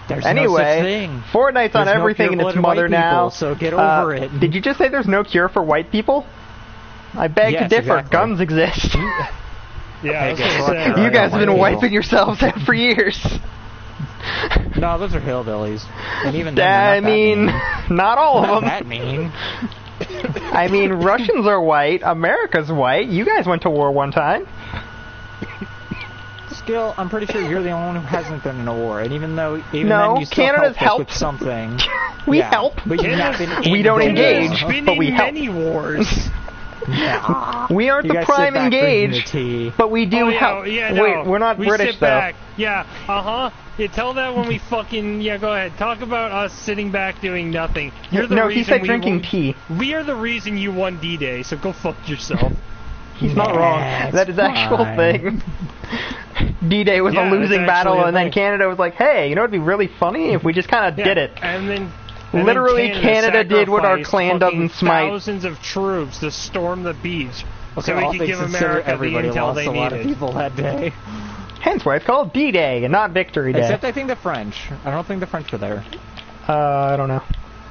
There's anyway, no such thing. Fortnite's on There's everything no and its mother people, now. So get over it. Did you just say there's no cure for white people? I beg to differ. Exactly. Guns exist. Yeah, Hey, guess what? You guys have been wiping yourselves out for years. No, those are hillbillies. And even I mean, not all of them. That mean. I mean, Russians are white. America's white. You guys went to war one time. Skill, I'm pretty sure you're the only one who hasn't been in a war, and even then you still Canada's help us helped. with something. We help. But you've not been We don't engage, been but we in help. many wars. Yeah. We aren't You the guys sit prime back drinking engaged, the tea. but we do help. Yeah, no. Wait, we're not we British sit though. Back. Yeah, You tell that when we fucking... Yeah, go ahead. Talk about us sitting back doing nothing. You're the No, reason he said we drinking won, tea. We are the reason you won D-Day, so go fuck yourself. He's not wrong. That is actual fine. thing. D-Day was Yeah, a losing it's battle, actually a and then thing. Canada was like, hey, you know what'd be really funny if we just kind of did it. And then... Literally, Canada did what our sacrificed clan fucking doesn't smite. Thousands of troops to storm the beach, Okay, so we all could things give considered, America the everybody intel lost they a lot of needed. people that day. Hence why it's called D-Day and not Victory Day. Except I think the French. I don't think the French were there. I don't know.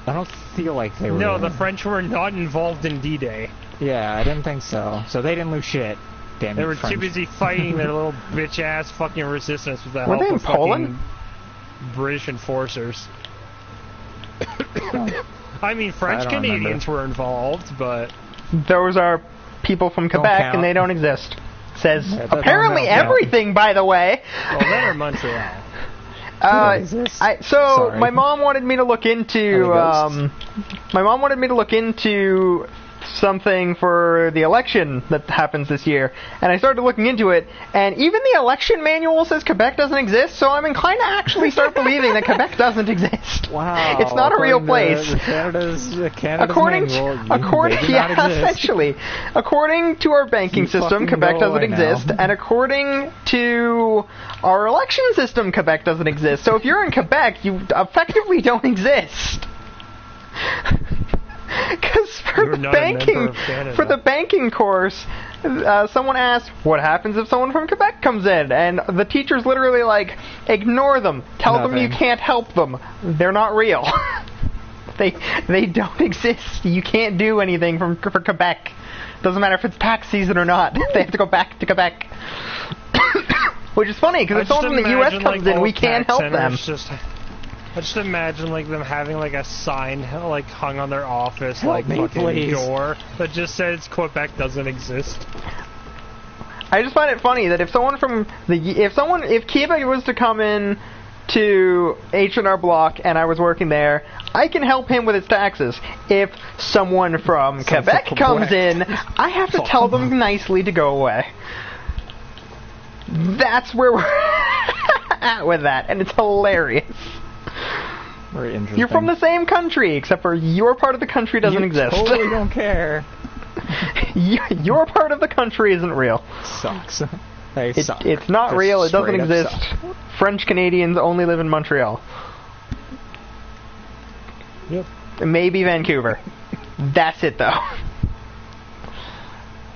I don't feel like they were No, there. the French were not involved in D-Day. Yeah, I didn't think so. So they didn't lose shit. Damn They it, were French. too busy fighting their little bitch-ass fucking resistance with the Were help they in of fucking Poland? British enforcers. Oh. I mean, French I don't Canadians were involved, but... Those are people from Don't Quebec, count. and they don't exist. Says Yeah, that apparently don't count. everything, by the way. Well, then or Montreal. exist. So Sorry. my mom wanted me to look into my mom wanted me to look into something for the election that happens this year, and I started looking into it, and even the election manual says Quebec doesn't exist, so I'm inclined to actually start believing that Quebec doesn't exist. Wow. It's not a real According place. to Canada's According manual, essentially, according to our banking You system, fucking Quebec go doesn't away now. exist, and according to our election system, Quebec doesn't exist. So if you're in Quebec, you effectively don't exist. Because You're not a member of Canada. for the banking course, someone asked, "What happens if someone from Quebec comes in?" And the teacher's literally like, "Ignore them. Tell them you Nothing. can't help them. They're not real. they don't exist. You can't do anything for Quebec. Doesn't matter if it's tax season or not. They have to go back to Quebec. Which is funny, because if someone from the U.S. comes in, we can't help them. I just imagine like them having like a sign like hung on their office, Help like me, fucking please. door that just says Quebec doesn't exist. I just find it funny that if someone from if Kiba was to come in to H&R Block and I was working there, I can help him with his taxes. If someone from Quebec comes in, I have to tell them nicely to go away. That's where we're at with that, and it's hilarious. Very interesting. You're from the same country, except for your part of the country doesn't exist. Totally don't care. Your part of the country isn't real. Sucks. They suck. It's not Just real. It doesn't straight up exist. suck. French Canadians only live in Montreal. Yep. Maybe Vancouver. That's it, though.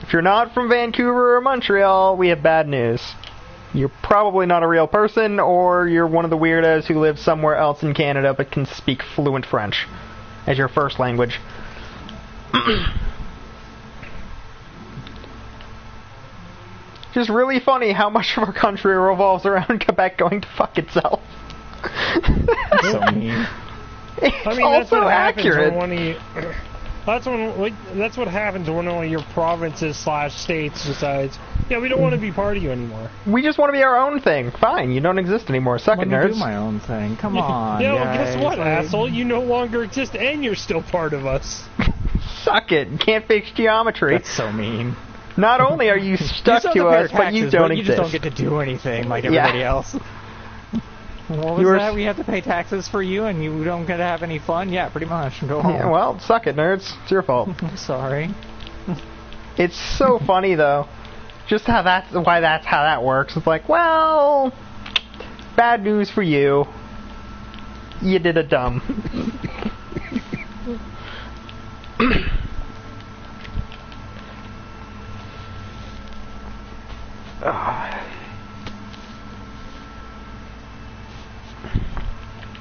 If you're not from Vancouver or Montreal, we have bad news. You're probably not a real person, or you're one of the weirdos who lives somewhere else in Canada but can speak fluent French as your first language. Just really funny how much of our country revolves around Quebec going to fuck itself. So mean. It's I mean, that's also what happens accurate. when one of you, that's what happens when one of your provinces / states decides, yeah, we don't want to be part of you anymore. We just want to be our own thing. Fine, you don't exist anymore. Suck it, Let me nerds. do my own thing. Come on, Yeah, well, guys. guess what, Like, asshole? You no longer exist, and you're still part of us. Suck it. You can't fix geometry. That's so mean. Not only are you stuck You still to have us, to pay but you taxes, don't You exist. just don't get to do anything like Yeah. everybody else. What was You're that? We have to pay taxes for you, and you don't get to have any fun? Yeah, pretty much. Go home. Yeah, well, suck it, nerds. It's your fault. I'm sorry. It's so funny, though. Just how that's how that works. It's like, well, bad news for you. You did a dumb.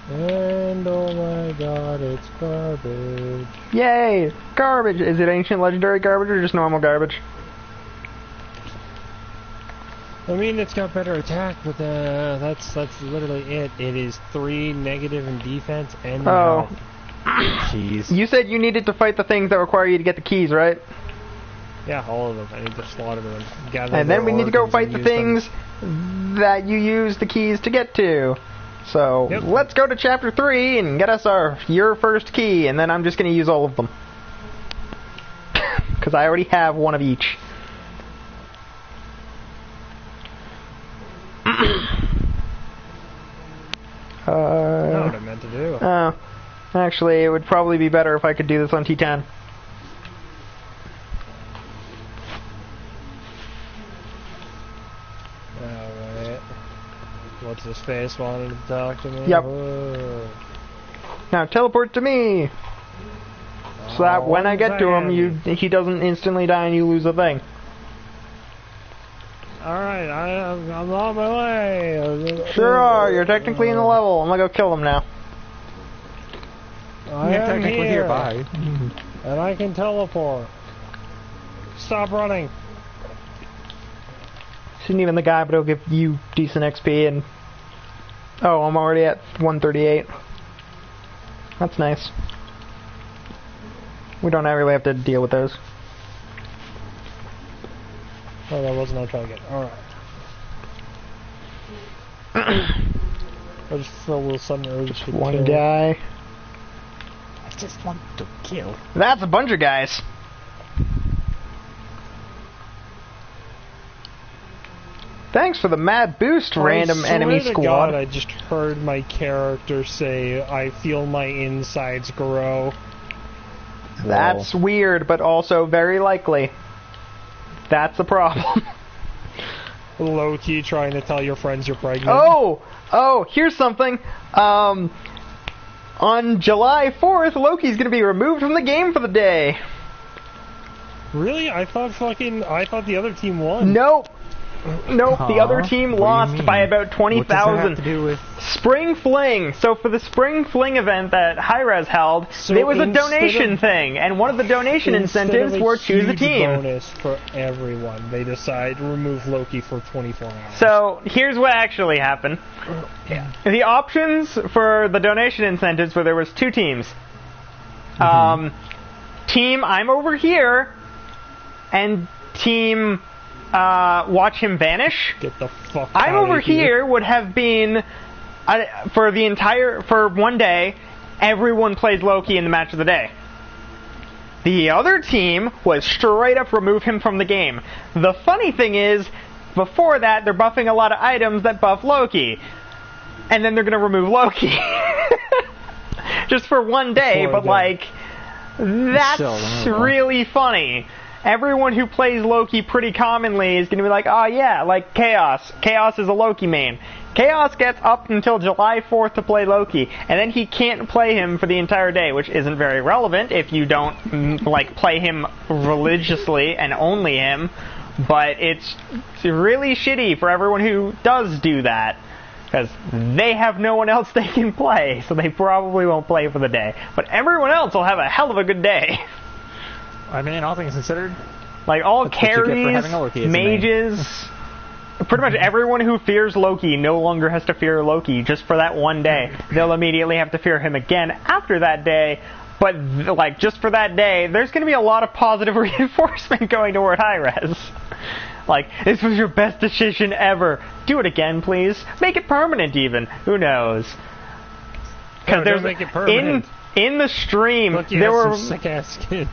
And oh my god, it's garbage. Yay! Garbage! Is it ancient legendary garbage or just normal garbage? I mean, it's got better attack, but that's literally it. It is 3 negative in defense and Oh. health. Jeez. You said you needed to fight the things that require you to get the keys, right? Yeah, all of them. I need to slaughter them. Gather And their then we need to go organs fight and the use them. things that you use the keys to get to. So, Yep. let's go to chapter 3 and get us your first key, and then I'm just going to use all of them. Because I already have one of each. Not what I meant to do. Actually, it would probably be better if I could do this on T10. Alright. What's his face wanted to talk to me? Yep. Whoa. Now teleport to me! So that when I get to him, man. he doesn't instantly die and you lose a thing. Alright, I'm on my way. Sure are, you're technically in the level. I'm gonna go kill them now. I You're am technically here, bye. and I can teleport. Stop running. Isn't even the guy, but it'll give you decent XP and... Oh, I'm already at 138. That's nice. We don't really have to deal with those. Oh, that wasn't our target. Alright. I just feel a little sudden urge to One kill. guy. I just want to kill. That's a bunch of guys. Thanks for the mad boost, random enemy I swear to squad. God, I just heard my character say, I feel my insides grow. That's weird, but also very likely. That's the problem. Low-key trying to tell your friends you're pregnant. Oh, here's something. On July 4th, Loki's gonna be removed from the game for the day. Really? I thought the other team won. Nope. Nope, the other team What do you lost mean? by about What does that 20,000. have to do with... Spring Fling. So for the Spring Fling event that Hi-Rez held, So there was a instead donation of- thing, and one of the donation incentives were choose a huge team. bonus for everyone. They decide to remove Loki for 24 hours. So here's what actually happened. yeah. The options for the donation incentives were there was two teams. Team I'm over here, and team watch him vanish. Get the fuck I'm out over of here. here would have been for one day, everyone plays Loki in the match of the day. The other team was straight up remove him from the game. The funny thing is, before that, they're buffing a lot of items that buff Loki. And then they're going to remove Loki. Just for one day, For a but day. like, that's removable. really funny. Everyone who plays Loki pretty commonly is going to be like, oh yeah, like Chaos. Chaos is a Loki main. Chaos gets up until July 4th to play Loki, and then he can't play him for the entire day, which isn't very relevant if you don't like play him religiously and only him, but it's really shitty for everyone who does do that, because they have no one else they can play, so they probably won't play for the day. But everyone else will have a hell of a good day. I mean, all things considered, Like, all That's what you get for carries, having a Loki as a main. mages, pretty much everyone who fears Loki no longer has to fear Loki just for that one day. They'll immediately have to fear him again after that day, but, like, just for that day, there's going to be a lot of positive reinforcement going toward Hi-Rez. Like, this was your best decision ever. Do it again, please. Make it permanent, even. Who knows? No, don't make it permanent. In the stream, Look, you there have were... some sick-ass skins.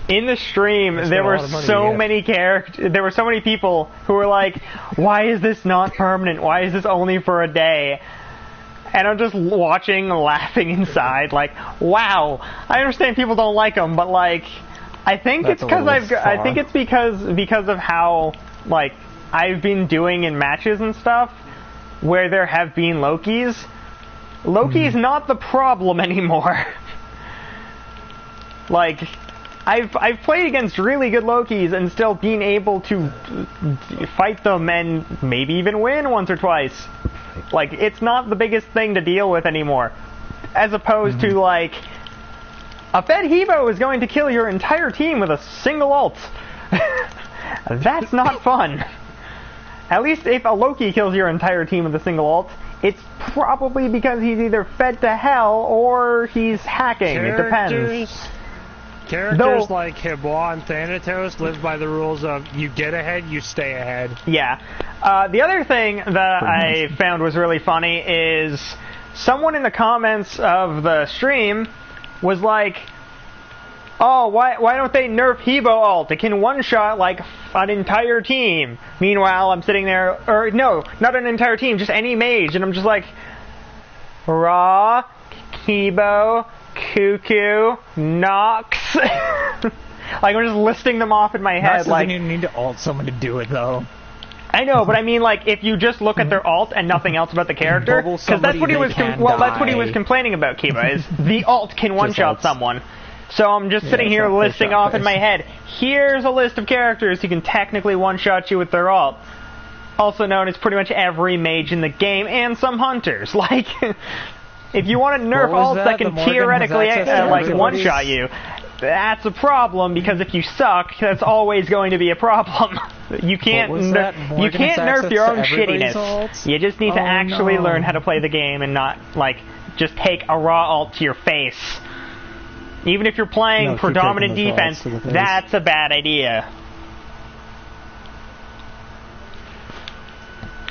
In the stream, They there spent a were lot of money so to get. many characters. There were so many people who were like, "Why is this not permanent? Why is this only for a day?" And I'm just watching, laughing inside, like, "Wow, I understand people don't like them, but like, I think That's it's because a little I far. think it's because of how like I've been doing in matches and stuff, where there have been Lokis. Loki's not the problem anymore." Like, I've played against really good Lokis and still been able to fight them and maybe even win once or twice. Like, it's not the biggest thing to deal with anymore. As opposed to, like, a Fed Hebo is going to kill your entire team with a single ult. That's not fun. At least if a Loki kills your entire team with a single ult, it's probably because he's either fed to hell or he's hacking. It depends. Characters like Hibwa and Thanatos live by the rules of you get ahead, you stay ahead. Yeah. The other thing that I found was really funny is someone in the comments of the stream was like, "Oh, why don't they nerf Hebo ult? It can one-shot like an entire team." Meanwhile, I'm sitting there, or no, not an entire team, just any mage, and I'm just like, Raw, Hebo, Cuckoo, Nox. Like, I'm just listing them off in my head. Nox like, doesn't even need to ult someone to do it, though. I know, but I mean, like, if you just look at their alt and nothing else about the character, Bubble because that's what he somebody, was. they can That's what he was die. complaining about. Kiba is the alt can one-shot ults. someone. So I'm just sitting it's here not listing push-up off in my head. Here's a list of characters who can technically one-shot you with their alt. Also known as pretty much every mage in the game and some hunters. Like, if you want to nerf What was alts that that? can The Morgan has theoretically access to like everybody's- one-shot you, that's a problem, because if you suck, that's always going to be a problem. You can't was that? you Morgan can't has nerf access your to own everybody's shittiness. alts? You just need to Oh, actually no. learn how to play the game and not like just take a raw alt to your face. Even if you're playing No, keep predominant taking those defense, alts to the face. that's a bad idea.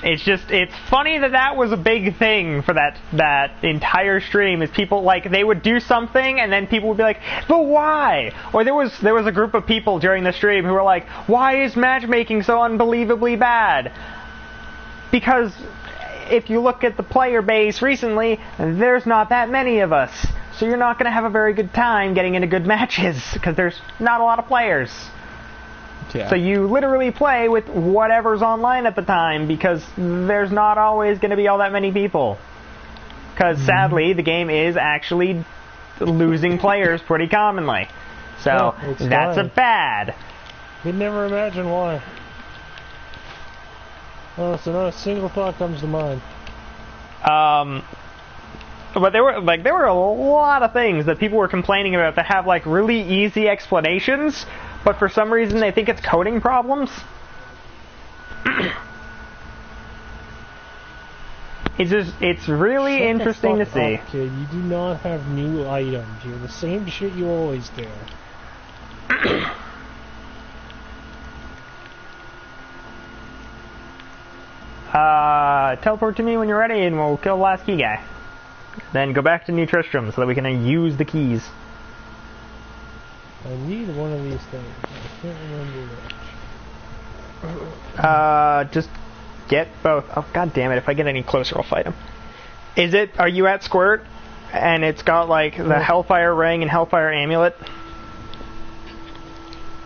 It's funny that was a big thing for that entire stream, is people, like, they would do something and then people would be like, but why? Or there was a group of people during the stream who were like, why is matchmaking so unbelievably bad? Because if you look at the player base recently, there's not that many of us. So you're not going to have a very good time getting into good matches, because there's not a lot of players. Yeah. So you literally play with whatever's online at the time, because there's not always going to be all that many people. Because sadly, the game is actually losing players pretty commonly. So Yeah, it's that's a fine. bad. You'd never imagine why. Oh, so not a single thought comes to mind. But there were a lot of things that people were complaining about that have like really easy explanations, but for some reason they think it's coding problems. It's really interesting to see. Up, kid. You do not have new items. You're the same shit you always do. Teleport to me when you're ready and we'll kill the last key guy. Then go back to New Tristram so that we can use the keys. I need one of these things. I can't remember which. Just get both. Oh, god damn it. If I get any closer, I'll fight him. Are you at Squirt? And it's got, like, the Hellfire Ring and Hellfire Amulet?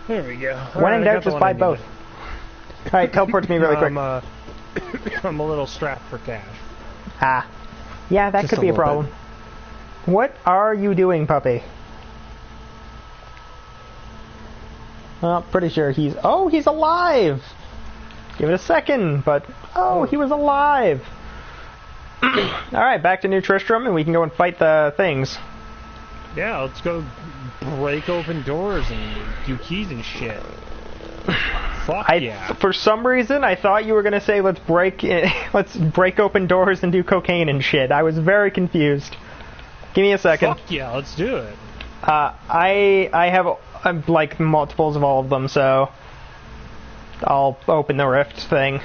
There we go. When in doubt, just buy both. Alright, teleport to me really quick. I'm a little strapped for cash. Ah. Yeah, that could be a problem. What are you doing, puppy? Well, pretty sure he's... Oh, he's alive! Give it a second, but... Oh, he was alive! Alright, back to New Tristram, and we can go and fight the things. Yeah, let's go break open doors and do keys and shit. Fuck yeah. For some reason, I thought you were gonna say let's break open doors and do cocaine and shit. I was very confused. Give me a second. Fuck yeah, let's do it. I have like multiples of all of them, so I'll open the rift thing.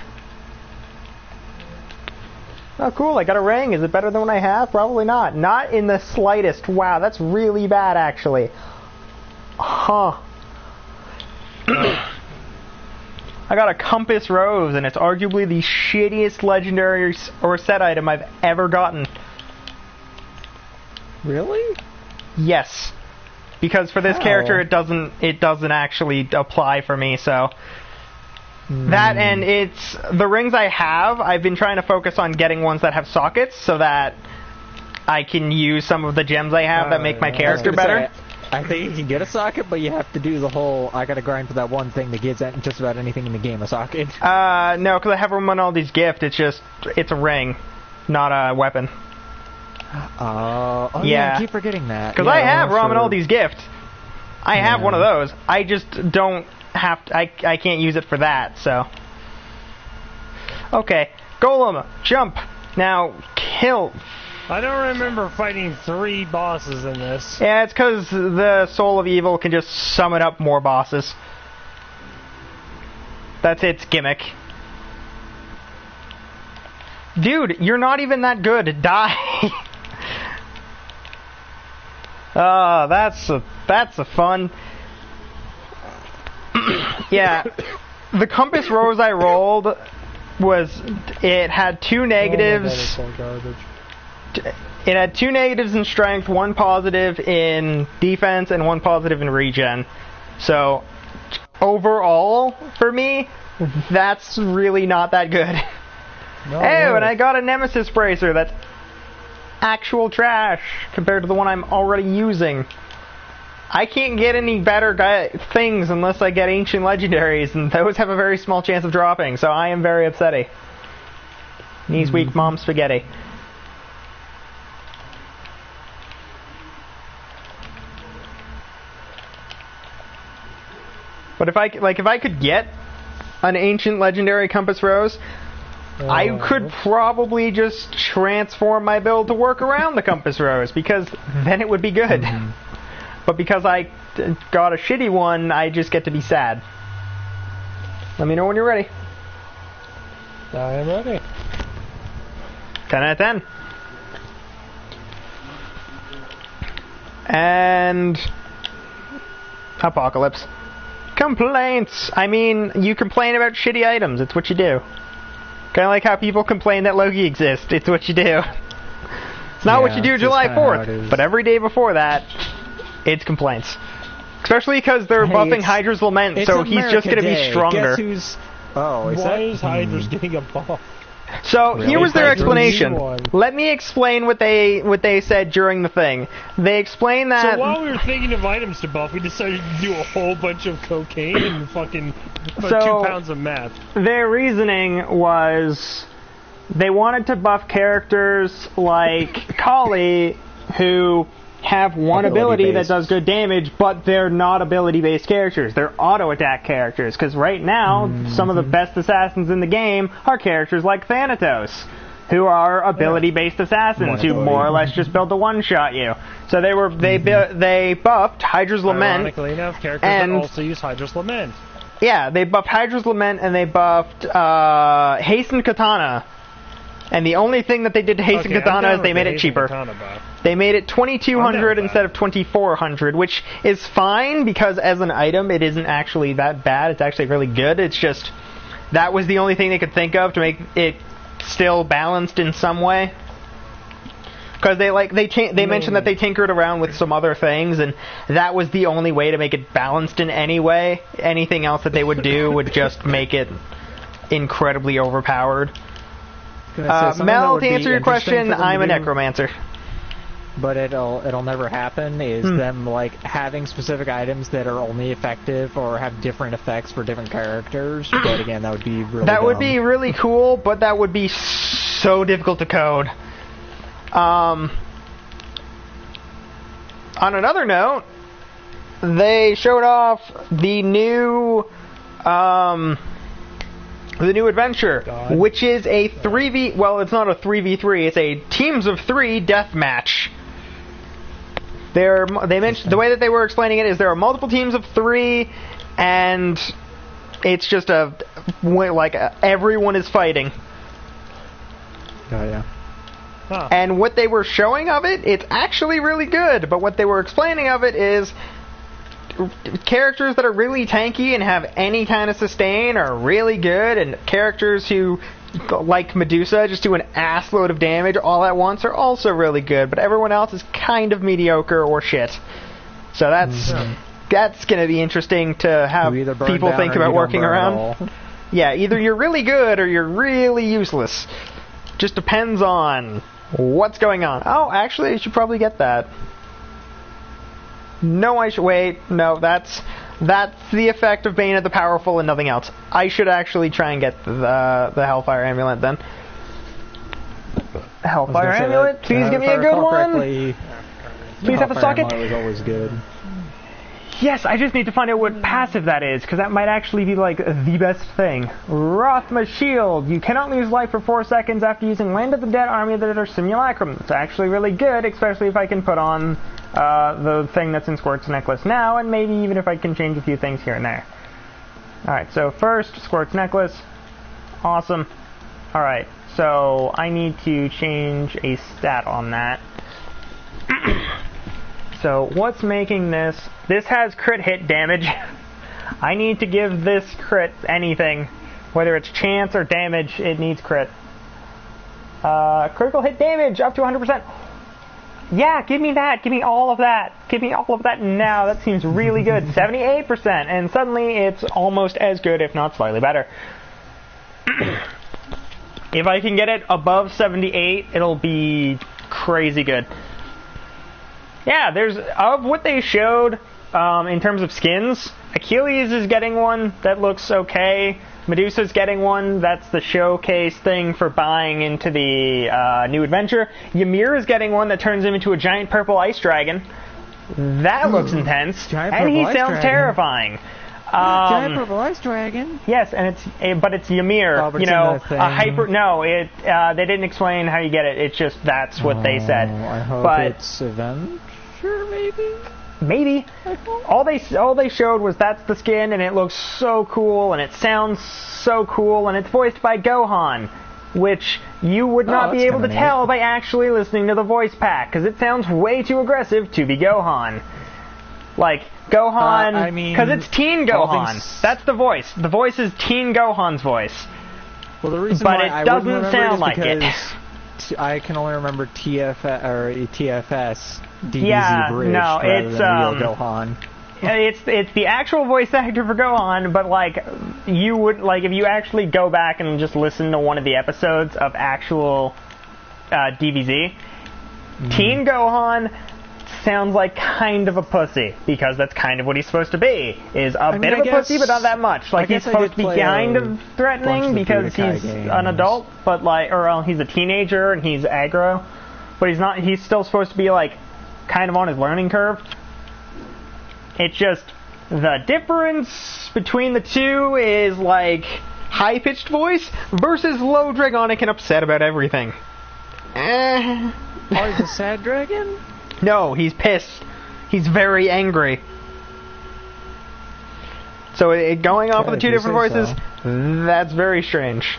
Oh cool, I got a ring. Is it better than what I have? Probably not. Not in the slightest. Wow, that's really bad actually. Huh. I got a Compass Rose, and it's arguably the shittiest legendary or set item I've ever gotten. Really? Yes. Because for this character, it doesn't actually apply for me, so... That, and it's... The rings I have, I've been trying to focus on getting ones that have sockets, so that I can use some of the gems I have that make my character better. I think you can get a socket, but you have to do the whole, I gotta grind for that one thing that gives just about anything in the game a socket. No, because I have Romanaldi's gift, it's a ring, not a weapon. Oh yeah, I keep forgetting that. Because I have Romanaldi's gift. I have one of those. I just don't have to, I can't use it for that, so. Okay, Golem, jump. Now, kill. I don't remember fighting 3 bosses in this. Yeah, it's because the Soul of Evil can just summon up more bosses. That's its gimmick. Dude, you're not even that good. Die. Oh, that's a fun. Yeah, the Compass Rose I rolled it had 2 negatives. Oh my God, it's all garbage. It had 2 negatives in strength, 1 positive in defense, and 1 positive in regen. So, overall, for me, that's really not that good. No, oh, and I got a Nemesis Bracer that's actual trash compared to the one I'm already using. I can't get any better things unless I get Ancient Legendaries, and those have a very small chance of dropping, so I am very upsetty. Knees weak, mom spaghetti. But if I could get an Ancient Legendary Compass Rose, I could probably just transform my build to work around the Compass Rose, because then it would be good. But because I got a shitty one, I just get to be sad. Let me know when you're ready. I am ready. 10 out of 10. And... Apocalypse. Complaints! I mean, you complain about shitty items. It's what you do. Kind of like how people complain that Loki exists. It's what you do. It's not what you do July 4th, but every day before that, it's complaints. Especially because they're buffing Hydra's Lament, so he's just going to be stronger. Guess who's... Oh, Why is Hydra's getting a buff? So here was their explanation. One. Let me explain what they said during the thing. They explained that. So while we were thinking of items to buff, we decided to do a whole bunch of cocaine and fucking 2 pounds of meth. Their reasoning was they wanted to buff characters like Kali, who have one ability that does good damage, but they're not ability-based characters. They're auto-attack characters, because right now, some of the best assassins in the game are characters like Thanatos, who are ability-based assassins who more or less just build to one-shot you. So they buffed Hydra's Lament. Ironically enough, characters that also use Hydra's Lament. Yeah, they buffed Hydra's Lament and they buffed Hasten Katana. And the only thing that they did to Hasten Katana is they made it cheaper. They made it 2,200 instead of 2,400, which is fine because as an item it isn't actually that bad. It's actually really good. It's just that was the only thing they could think of to make it still balanced in some way. Because they mentioned that they tinkered around with some other things, and that was the only way to make it balanced in any way. Anything else that they would do would just make it incredibly overpowered. Mel, to answer your question, I'm a necromancer. But it'll never happen is them like having specific items that are only effective or have different effects for different characters. But again, that would be really would be really cool, but that would be so difficult to code. On another note, they showed off the new adventure, which is a 3v... Well, it's not a 3v3, it's a teams of 3 deathmatch. They mentioned... The way that they were explaining it is there are multiple teams of 3, and it's just everyone is fighting. Oh, yeah. Huh. And what they were showing of it, it's actually really good, but what they were explaining of it is characters that are really tanky and have any kind of sustain are really good, and characters who, like Medusa, just do an assload of damage all at once are also really good, but everyone else is kind of mediocre or shit. So that's going to be interesting to have people think about working around. Yeah, either you're really good or you're really useless. Just depends on what's going on. Oh, actually, I should probably get that. No, I should wait. No, that's the effect of Bane of the Powerful and nothing else. I should actually try and get the Hellfire Amulet then. Hellfire Amulet, please give me a good one. Please have a socket. Was always good. Yes, I just need to find out what passive that is, because that might actually be like the best thing. Rothma Shield. You cannot lose life for 4 seconds after using Land of the Dead Army that are Simulacrum. It's actually really good, especially if I can put on the thing that's in Squirt's Necklace now, and maybe even if I can change a few things here and there. Alright, so first, Squirt's Necklace. Awesome. Alright, so I need to change a stat on that. So what's making this? This has crit hit damage. I need to give this crit anything. Whether it's chance or damage, it needs crit. Critical hit damage up to 100%. Yeah, give me that. Give me all of that. Give me all of that now. That seems really good. 78%. And suddenly it's almost as good, if not slightly better. If I can get it above 78, it'll be crazy good. Yeah, of what they showed in terms of skins, Achilles is getting one that looks okay. Medusa's getting one. That's the showcase thing for buying into the new adventure. Ymir is getting one that turns him into a giant purple ice dragon. That looks intense, and he sounds terrifying. Giant purple ice dragon. Yes, and it's Ymir. Oh, but you know, a hyper. No, they didn't explain how you get it. It's just that's what they said. I hope it's Avenger, maybe. Maybe. All they showed was that's the skin, and it looks so cool, and it sounds so cool, and it's voiced by Gohan, which you would not be able to tell by actually listening to the voice pack, because it sounds way too aggressive to be Gohan. Like, Gohan, because it's Teen Gohan. That's the voice. The voice is Teen Gohan's voice. Well, the reason but why it doesn't sound like it. I can only remember TFS DBZ yeah, Bridge no, rather than real Gohan. it's the actual voice actor for Gohan, but like you would like if you actually go back and just listen to one of the episodes of actual DBZ, Teen Gohan sounds like kind of a pussy because that's kind of what he's supposed to be. Is a bit of a pussy, but not that much. Like he's supposed to be kind of threatening because he's an adult, but like he's a teenager and he's aggro, but he's not. He's still supposed to be like kind of on his learning curve. It's just the difference between the two is like high-pitched voice versus low dragonic and upset about everything. Oh, he's a sad dragon? No, he's pissed. He's very angry. So going off of the two different voices, that's very strange.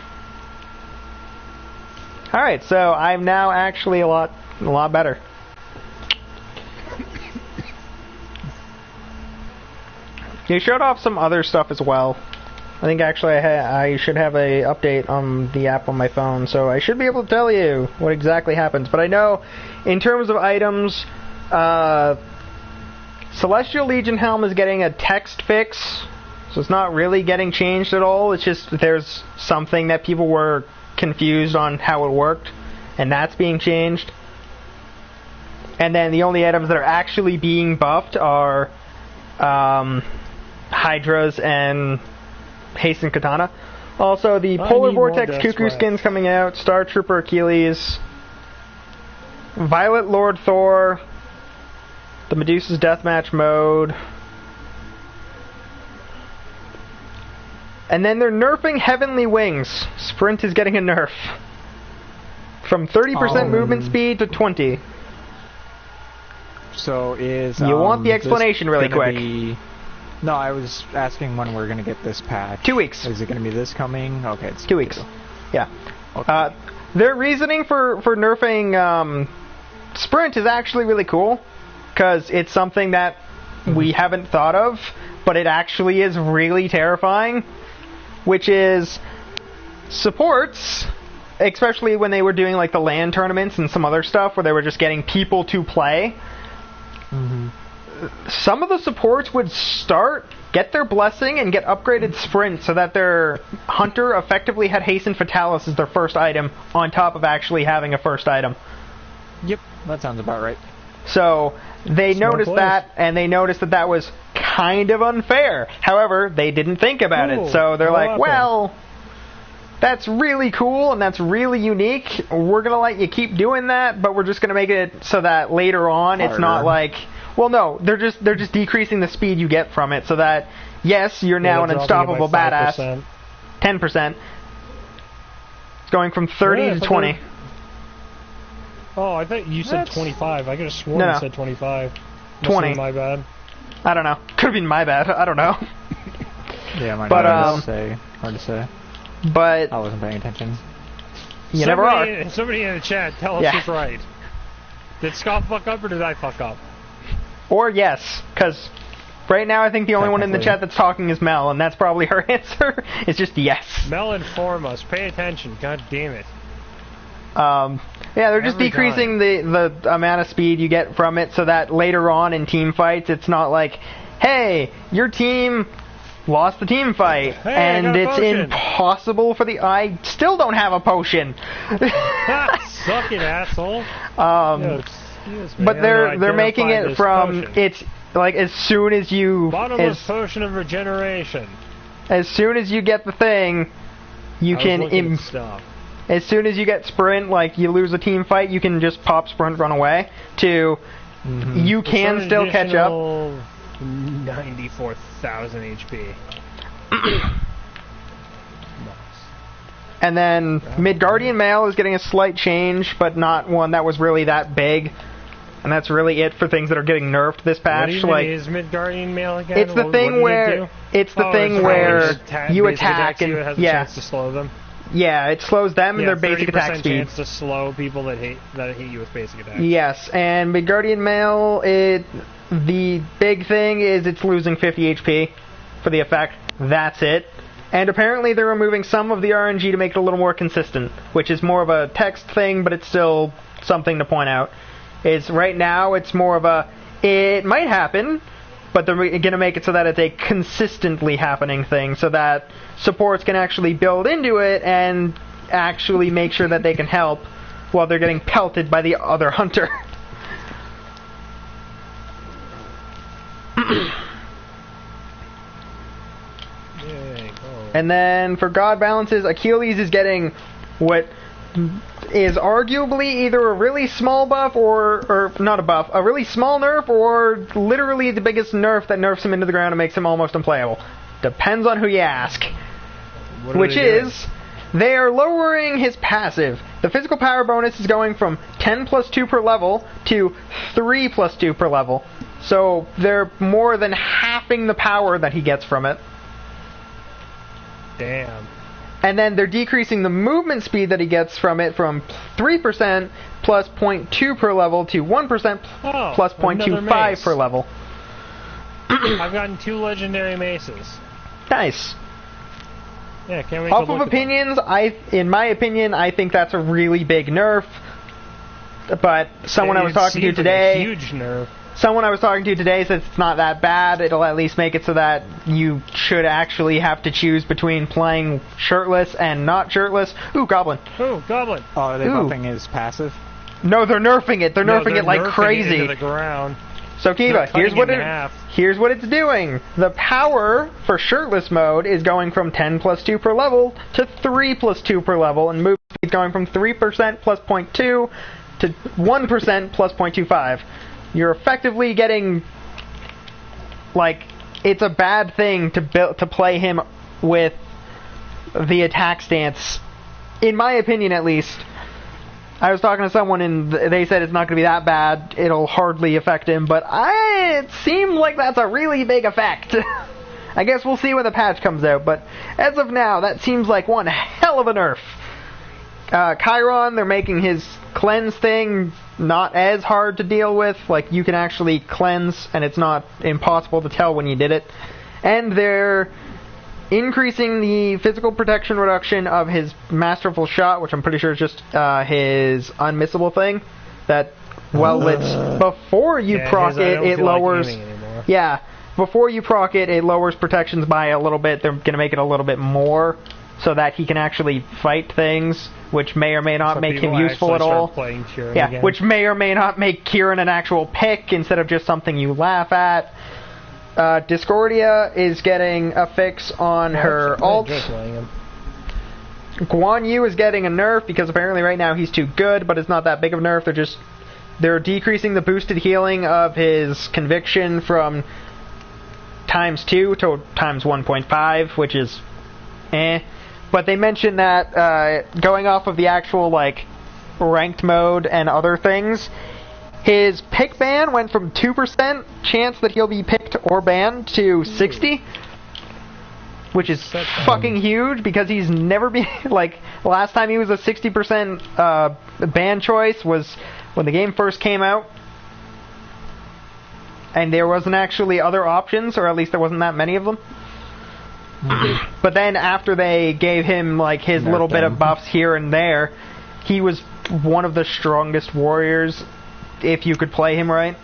Alright, so I'm now actually a lot better. You showed off some other stuff as well. I think actually I should have a update on the app on my phone, so I should be able to tell you what exactly happens. But I know, in terms of items, Celestial Legion Helm is getting a text fix, so it's not really getting changed at all. It's just there's something that people were confused on how it worked, and that's being changed. And then the only items that are actually being buffed are Hydras and Hasten Katana. Also, the Polar Vortex Cuckoo skin's coming out, Star Trooper Achilles, Violet Lord Thor, the Medusa's Deathmatch mode, and then they're nerfing Heavenly Wings. Sprint is getting a nerf. From 30% movement speed to 20. So is... You want the explanation really quick. No, I was asking when we're going to get this patch. 2 weeks. Is it going to be this coming? Okay, it's 2 weeks. Yeah. Okay. Their reasoning for nerfing Sprint is actually really cool, because it's something that we haven't thought of, but it actually is really terrifying, which is supports, especially when they were doing like the LAN tournaments and some other stuff where they were just getting people to play. Some of the supports would get their blessing and get upgraded sprint so that their hunter effectively had Hasten Fatalis as their first item on top of actually having a first item. Yep, that sounds about right. So they noticed that, and they noticed that was kind of unfair. However, they didn't think about it, so they're like, well, that's really cool and that's really unique. We're going to let you keep doing that, but we're just going to make it so that later on it's not like... Well, no, they're just decreasing the speed you get from it, so that yes, you're now an unstoppable badass. 10%. It's going from 30 to 20. Oh, I thought you said 25. I could have sworn you said 25. 20. My bad. I don't know. Could have been my bad. I don't know. Yeah, hard to say. But I wasn't paying attention. You never are. Somebody in the chat, tell us who's right. Did Scott fuck up or did I fuck up? Or yes, because right now I think the only one in the chat that's talking is Mel, and that's probably her answer. It's just yes. Mel, inform us. Pay attention. God damn it. Yeah, they're just decreasing the amount of speed you get from it so that later on in team fights it's not like, hey, your team lost the team fight, and it's impossible for the... I still don't have a potion. Suck it, asshole. But they're making it from potion. It's like as soon as you bottomless potion of regeneration. As soon as you get the thing, you can as soon as you get sprint, like you lose a team fight, you can just pop sprint, run away. You can still catch up. 94,000 HP. And then Midgardian Mail is getting a slight change, but not one that was really that big. And that's really it for things that are getting nerfed this patch. What even is Midgardian Mail again? It's the thing where you attack and it has a chance to slow them. Yeah, it slows them and their basic attack speed. 30% chance to slow people that hit you with basic attacks. Yes, and Midgardian Mail, the big thing is it's losing 50 HP for the effect. That's it. And apparently they're removing some of the RNG to make it a little more consistent, which is more of a text thing, but it's still something to point out. Right now it's more of a, it might happen, but they're going to make it so that it's a consistently happening thing, so that supports can actually build into it and actually make sure that they can help while they're getting pelted by the other hunter. Yay, go. And then for God balances, Achilles is getting what is arguably either a really small buff or not a buff, a really small nerf, or literally the biggest nerf that nerfs him into the ground and makes him almost unplayable. Depends on who you ask. Which is, they are lowering his passive. The physical power bonus is going from 10 plus 2 per level to 3 plus 2 per level. So they're more than halving the power that he gets from it. Damn. And then they're decreasing the movement speed that he gets from it from 3% plus 0.2 per level to 1% plus 0.25 per level. I've gotten 2 legendary maces. Nice. Yeah, can't wait Off to of look opinions, in my opinion, I think that's a really big nerf. But someone I was talking to today, like a huge nerf. Someone I was talking to today says it's not that bad. It'll at least make it so that you should actually have to choose between playing shirtless and not shirtless. Ooh, Goblin. Ooh, Goblin. Oh, are they buffing his passive? No, they're nerfing it. They're nerfing it like crazy. It into the ground. So Kiva, here's what it's doing. The power for shirtless mode is going from 10 plus 2 per level to 3 plus 2 per level, and movement speed going from 3% plus 0.2 to 1% plus 0.25. You're effectively getting, like, it's a bad thing to play him with the attack stance, in my opinion at least. I was talking to someone and they said it's not going to be that bad, it'll hardly affect him, but it seems like that's a really big effect. I guess we'll see when the patch comes out, but as of now, that seems like one hell of a nerf. Chiron, they're making his cleanse thing not as hard to deal with. Like, you can actually cleanse, and it's not impossible to tell when you did it. And they're increasing the physical protection reduction of his Masterful Shot, which I'm pretty sure is just his unmissable thing. That, well, it's before you proc it lowers... Like yeah, before you proc it lowers protections by a little bit. They're going to make it a little bit more, so that he can actually fight things, which may or may not make him useful at all. Yeah, which may or may not make Kieran an actual pick instead of just something you laugh at. Discordia is getting a fix on her ult. Guan Yu is getting a nerf because apparently right now he's too good, but it's not that big of a nerf. They're decreasing the boosted healing of his conviction from ×2 to ×1.5, which is But they mentioned that going off of the actual like ranked mode and other things, his pick ban went from 2% chance that he'll be picked or banned to 60, which is fucking huge because he's never been like last time he was a 60% ban choice was when the game first came out, and there wasn't actually other options, or at least there wasn't that many of them. But then after they gave him like his little bit of buffs here and there, he was one of the strongest warriors if you could play him right.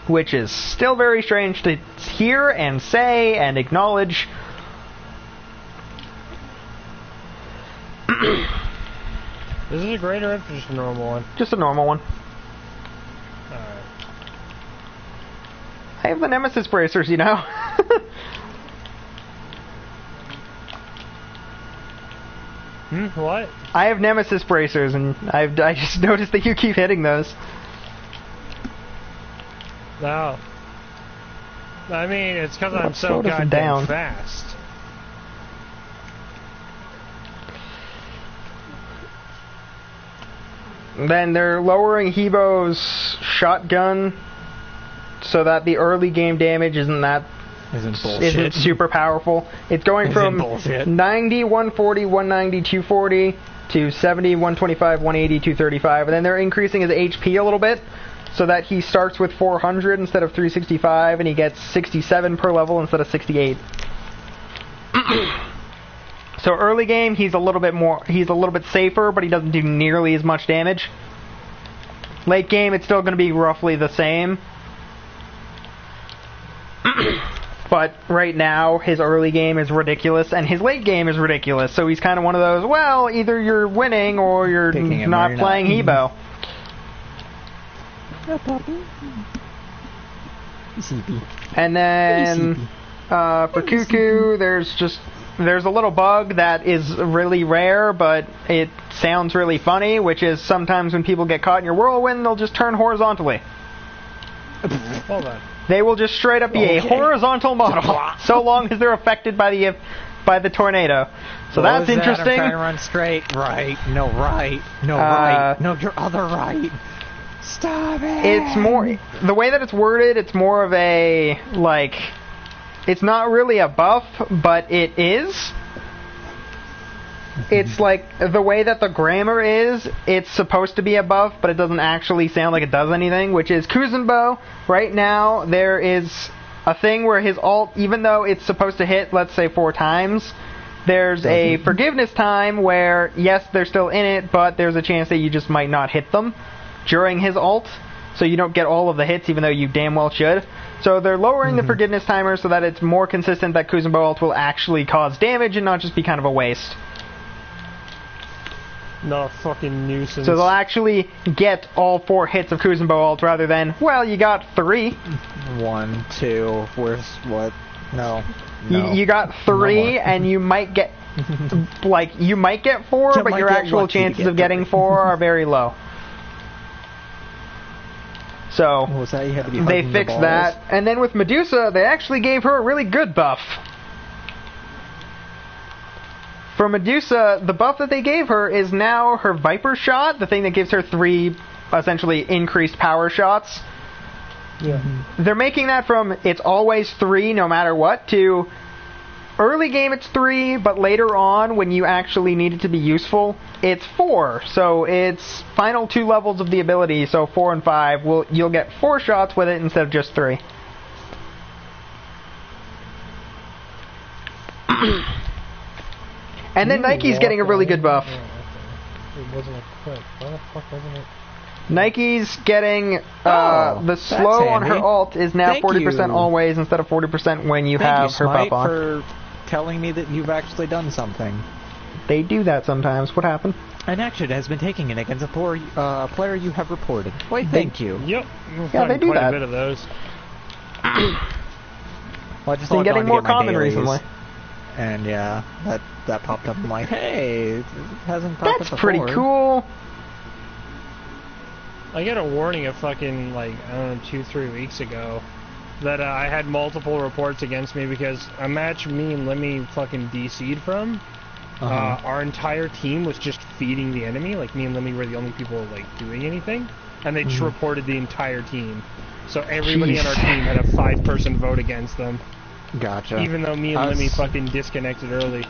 Which is still very strange to hear and say and acknowledge. Is it a greater or just a normal one? Just a normal one. Alright. I have the Nemesis bracers, you know. What? I have Nemesis bracers, and I just noticed that you keep hitting those. No. I mean, it's because I'm so goddamn fast. Then they're lowering Hebo's shotgun so that the early game damage isn't super powerful. It's going from 90, 140, 190, 240 to 70, 125, 180, 235. And then they're increasing his HP a little bit so that he starts with 400 instead of 365, and he gets 67 per level instead of 68. So early game, he's a little bit safer, but he doesn't do nearly as much damage. Late game, it's still going to be roughly the same. But right now, his early game is ridiculous, and his late game is ridiculous. So he's kind of one of those, well, either you're winning or you're not playing Hebo. And then for Cuckoo, there's a little bug that is really rare, but it sounds really funny, which is sometimes when people get caught in your whirlwind, they'll just turn horizontally. Hold on. They will just straight up be a horizontal model, so long as they're affected by the tornado. So that's interesting. I'm trying to run straight. Right. No, right. No, right. No, your other right. Stop it. It's more... The way that it's worded, it's more of a, like... It's not really a buff, but it is. It's like, the way that the grammar is, it's supposed to be a buff, but it doesn't actually sound like it does anything, which is Kuzenbo. Right now, there is a thing where his ult, even though it's supposed to hit, let's say, 4 times, there's a forgiveness time where, yes, they're still in it, but there's a chance that you just might not hit them during his ult, so you don't get all of the hits, even though you damn well should. So they're lowering the forgiveness timer so that it's more consistent that Kuzenbo ult will actually cause damage and not just be kind of a waste. No fucking nuisance. So they'll actually get all 4 hits of Kuzenbo ult rather than, well, you got 3. 1, 2, where's what? No. You got 3, and you might get, like, you might get 4, but your actual chances of getting 4 are very low. So, they fixed that. And then with Medusa, they actually gave her a really good buff. For Medusa, the buff that they gave her is now her Viper Shot, the thing that gives her 3, essentially, increased power shots. Yeah. They're making that from it's always 3 no matter what to early game it's 3, but later on, when you actually need it to be useful, it's 4. So it's final 2 levels of the ability, so 4 and 5, you'll get 4 shots with it instead of just 3. And then Nike's getting a really good buff. It wasn't a quick. Why the fuck wasn't it? Nike's getting the slow on her ult is now 40% always instead of 40% when you have her buff on. For telling me that you've actually done something. They do that sometimes. What happened? An action has been taken against a player you have reported. Why, thank you. Yep. Yeah, they do quite that. a bit of those. Well, I just been getting more common recently. And yeah, that popped up. I'm like, hey, it hasn't popped up before. That's pretty cool. I got a warning of fucking, like, I don't know, 2-3 weeks ago that I had multiple reports against me because a match me and Lemmy fucking DC'd from, our entire team was just feeding the enemy. Like, me and Lemmy were the only people, like, doing anything. And they just reported the entire team. So everybody on our team had a 5-person vote against them. Gotcha. Even though me and Lemmy fucking disconnected early.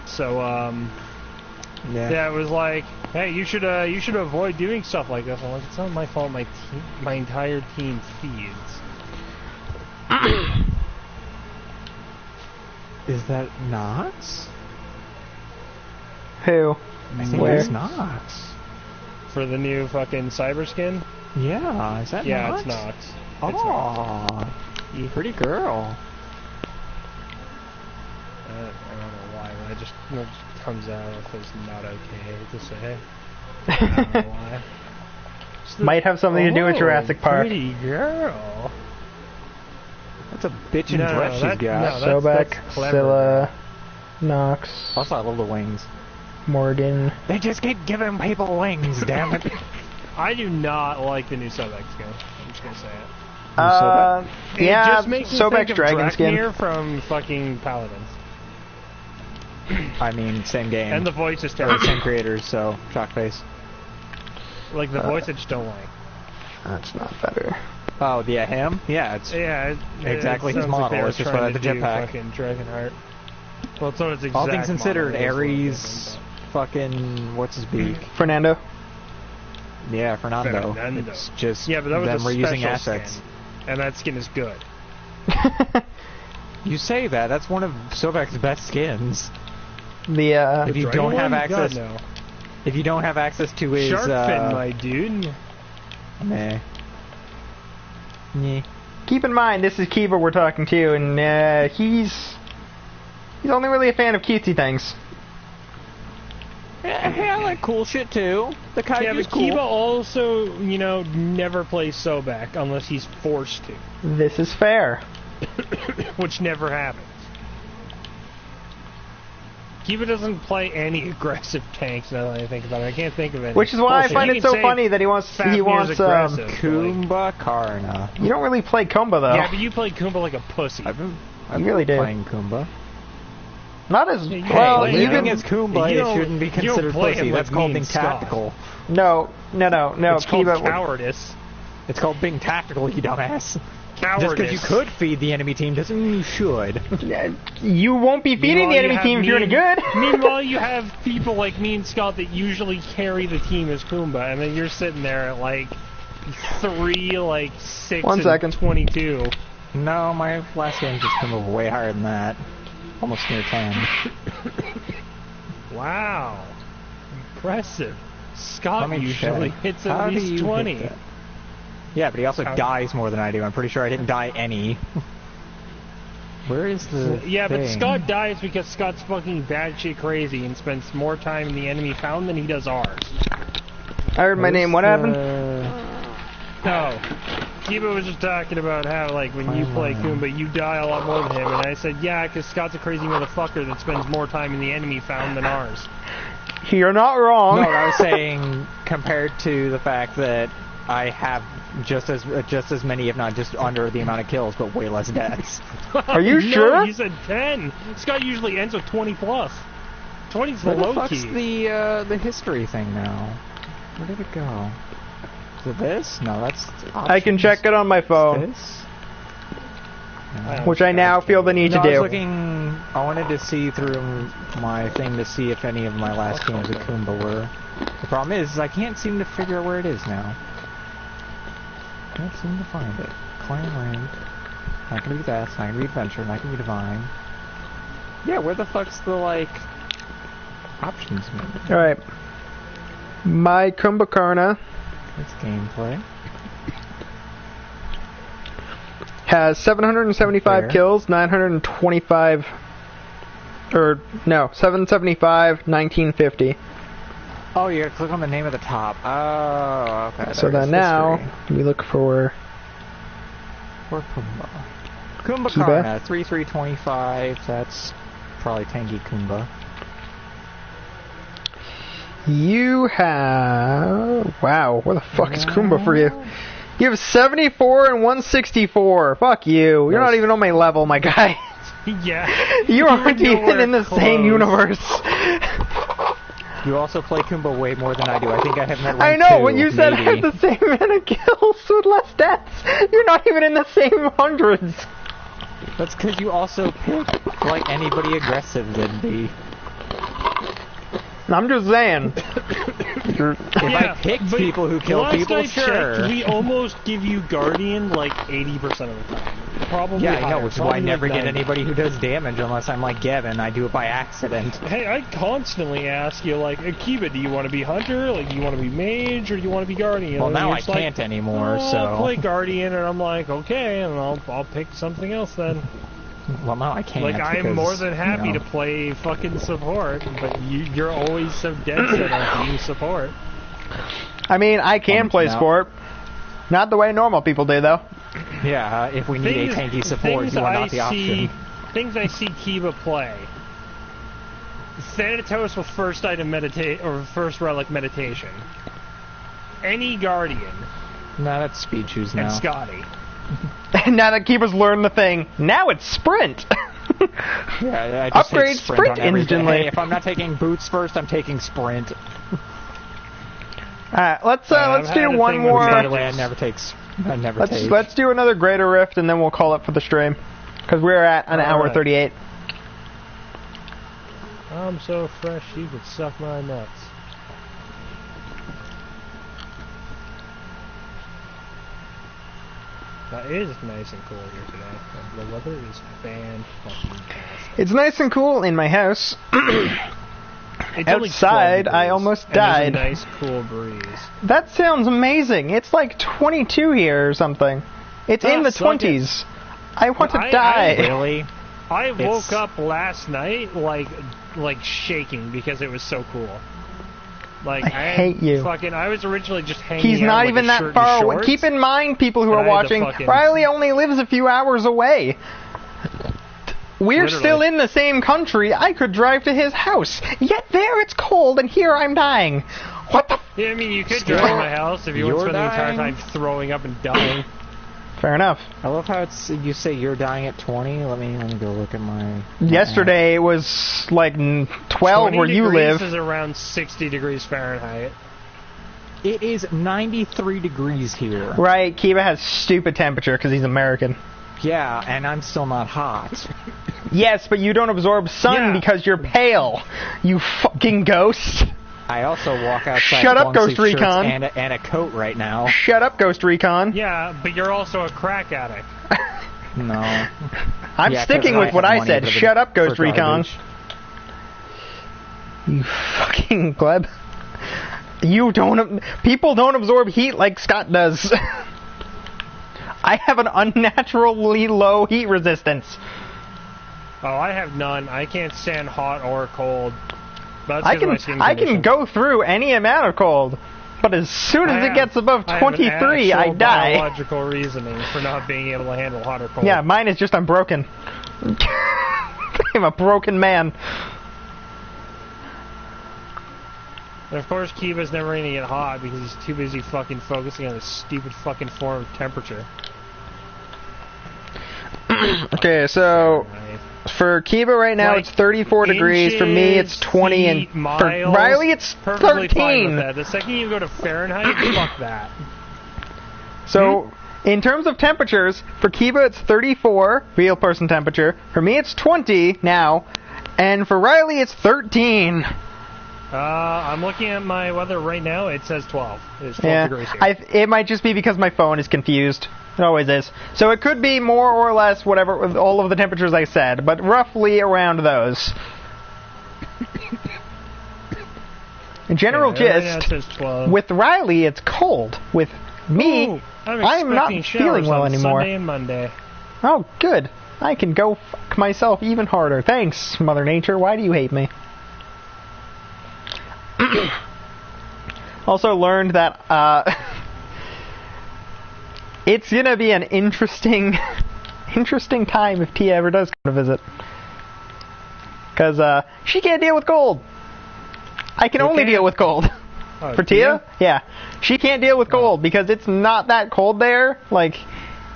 So, yeah, it was like, hey, you should avoid doing stuff like this. I'm like, it's not my fault. My entire team feeds. Is that Nox? Who? I think it's Nox. For the new fucking cyber skin? Yeah, is that Nox? Yeah, it's Nox. Aww, you pretty girl. I don't know why, but it just comes out if it's not okay to say. I don't know why. Might have something to do with Jurassic Park. Pretty girl. That's a bitchin' dress she's got. Sobek, Scylla, Nox. Also, I love the wings. Morgan. They just keep giving people wings, damn it. I do not like the new Sobek skin. I'm just gonna say it. Yeah, it just makes me think Sobek's of dragon skin. Draknir from fucking Paladins. I mean, same game. And the voice is Or terrible. same creators, so shock face. Like the voice I just don't like. That's not better. Oh, yeah, him? Yeah, it's exactly his model. It's just without the jetpack. Fucking Dragonheart. Well, it's not its exact All things considered, model, Ares, fucking what's his beak? Fernando. Yeah, Fernando. Fernando. It's just Yeah, but that was them a reusing special assets. skin. And that skin is good. You say that? That's one of Sobek's best skins. The If you Dragon don't have one? access, God, no. if you don't have access to his Shark fin, my dude. meh. Yeah. keep in mind, this is Kiva we're talking to, and he's only really a fan of cutesy things. Yeah, hey, I like cool shit too. The Yeah, kaiju's but cool. Kiva also, you know, never plays Sobek unless he's forced to, This is fair. which never happens. Kiva doesn't play any aggressive tanks now that I think about it. I can't think of any. Which is why I Bullshit. find You it can so say funny that he wants Fafnir's aggressive, but, like- Kumba Karna. You don't really play Kumba though. Yeah, but you play Kumba like a pussy. I've been really do. playing Kumba. Not as Yeah, you well. play Even him. Even against Kumba, You it don't- shouldn't be you don't considered play pussy. him That's like called me being and Scott. tactical. no. It's called Kiva. cowardice. It's called being tactical, you dumbass. Cowardice. Just because you could feed the enemy team doesn't mean you should. You won't be feeding Meanwhile, the enemy you have team if you're any me good. and- Meanwhile, you have people like me and Scott that usually carry the team as Kumba, and then you're sitting there at like 3, like 6, 1 and second. 22. No, my last game just came over way higher than that. Almost near 10. Wow, impressive. Scott Let me usually check. hits How at do least you hit 20. that? Yeah, but he also How- dies more than I do. I'm pretty sure I didn't die any. Where is the Yeah, but thing? Scott dies because Scott's fucking batshit crazy and spends more time in the enemy found than he does ours. I heard my Where's name. What happened? No. Kiba was just talking about how, like, when you play Kumba, you die a lot more than him, and I said, yeah, because Scott's a crazy motherfucker that spends more time in the enemy found than ours. You're not wrong. No, I was saying compared to the fact that I have just as many, if not just under the amount of kills, but way less deaths. Are you No, sure? you said 10. Scott usually ends with 20 plus. 20's the Where the low fuck's key. the history thing now? Where did it go? Is it this? No, that's I can check it on my phone, This? which I now feel the need No, to I was do. looking. I wanted to see through my thing to see if any of my last games of Kumba were. The problem is I can't seem to figure out where it is now. Can't seem to find it. Clan ranked. Not gonna be that. It's not gonna be adventure. Not gonna be divine. Yeah, where the fuck's the like options menu? All right. My Kumbhakarna It's gameplay. has 775 Fair. kills, 925, or no, 775, 1950. Oh, you gotta click on the name at the top. Oh, okay. So there's then now history. we look for For Kumba. Kumba Kiba. Karna, 3-3-25. That's probably Tangy Kumba. you have. Wow, where the fuck is Kumba for you? You have 74 and 164. Fuck you. You're not Those- even on my level, my guy. Yeah. You aren't even nowhere in the same close. universe. You also play Kumba way more than I do. I think I have met rank I know, 2, when you said I maybe. have the same amount of kills with less deaths, you're not even in the same hundreds. That's because you also pick, like, anybody aggressive than me. I'm just saying. If I picked but people who kill last people, I sure. checked, we almost give you Guardian like 80% of the time. Probably Yeah, I higher, know, which is why I probably never like get 90. anybody who does damage unless I'm like Gavin. I do it by accident. Hey, I constantly ask you, like, Akiba, do you want to be Hunter? Like, do you want to be Mage, or do you want to be Guardian? Well, And now you're I just like, can't anymore, "Oh, so... I'll play Guardian, and I'm like, okay, and I'll pick something else then. Well, now I can't. Like, I'm because, more than happy you know, to play fucking support, but you're always so dead set on being support. I mean, I can play no. sport. Not the way normal people do, though. Yeah, if we need a tanky support, things you are I not the see, option. Things I see Kiba play. Thanatos with first item meditate or first relic meditation. Any Guardian No, that's speed shoes now. and Scotty. Now that Keeper's learned the thing, now it's sprint. Yeah, I just Upgrade take sprint on everything. instantly. Hey, if I'm not taking boots first, I'm taking sprint. Alright, let's I've had do a one thing with more. By the way, I never take. I never take. Let's do another Greater Rift and then we'll call it for the stream. Because we're at an hour Alright. 38. I'm so fresh you could suck my nuts. It is nice and cool here today. The weather is fan-fucking-tastic. It's nice and cool in my house. It's only 12 Outside, I degrees, almost and there's died. a nice cool breeze. That sounds amazing. It's like 22 here or something. It's in the suck it. 20s. I want to die. Really? I woke up last night like shaking because it was so cool. Like I hate you. I was originally just hanging. He's out not with even a that shirt far and away. shorts, Keep in mind, people who and are I had to watching, fucking- Riley only lives a few hours away. We're Literally. still in the same country. I could drive to his house. Yet there it's cold, and here I'm dying. What the... Yeah, I mean, you could drive to my house if you want to You're spend the entire dying? time throwing up and dying. Fair enough. I love how you say you're dying at 20. Let me go look at my... Yesterday it was like 12 where you 20 live. degrees is around 60 degrees Fahrenheit. It is 93 degrees here. Right, Kiba has stupid temperature because he's American. Yeah, and I'm still not hot. Yes, but you don't absorb sun Yeah. because you're pale. You fucking ghost. I also walk outside Shut with up, long-sleeve Ghost shirts Recon. and a coat right now. Shut up, Ghost Recon. Yeah, but you're also a crack addict. No. I'm Yeah, sticking 'cause with what have I money said. for the- Shut up, Ghost for Recon. garbage. You fucking gleb. You don't... People don't absorb heat like Scott does. I have an unnaturally low heat resistance. Oh, I have none. I can't stand hot or cold. But that's I 'cause of my can skin I can condition. go through any amount of cold, but as soon as it gets above I have an 23, I actual die. biological reasoning for not being able to handle hot or cold. Yeah, mine is just I'm broken. I'm a broken man. And of course, Kiba's never gonna get hot because he's too busy fucking focusing on this stupid fucking form of temperature. Okay, so Right. for Kiba right now Like, it's 34 degrees. For me it's 20, and feet, for miles, Riley it's perfectly fine 13. with that. The second you go to Fahrenheit, fuck that. So in terms of temperatures, for Kiba it's 34 real person temperature. For me it's 20 now, and for Riley it's 13. I'm looking at my weather right now. It says 12. It's 12 degrees here. It might just be because my phone is confused. It always is. So it could be more or less whatever with all of the temperatures I said, but roughly around those. In general Yeah, right now it gist, says 12. with Riley it's cold. With me, Ooh, I'm not expecting feeling showers well on anymore. Sunday and Monday. Oh, good. I can go fuck myself even harder. Thanks, Mother Nature. Why do you hate me? Also learned that it's gonna be an interesting time if Tia ever does come to visit. Because she can't deal with cold. I can only deal with cold. Oh, For Tia? Yeah. She can't deal with cold because it's not that cold there. Like,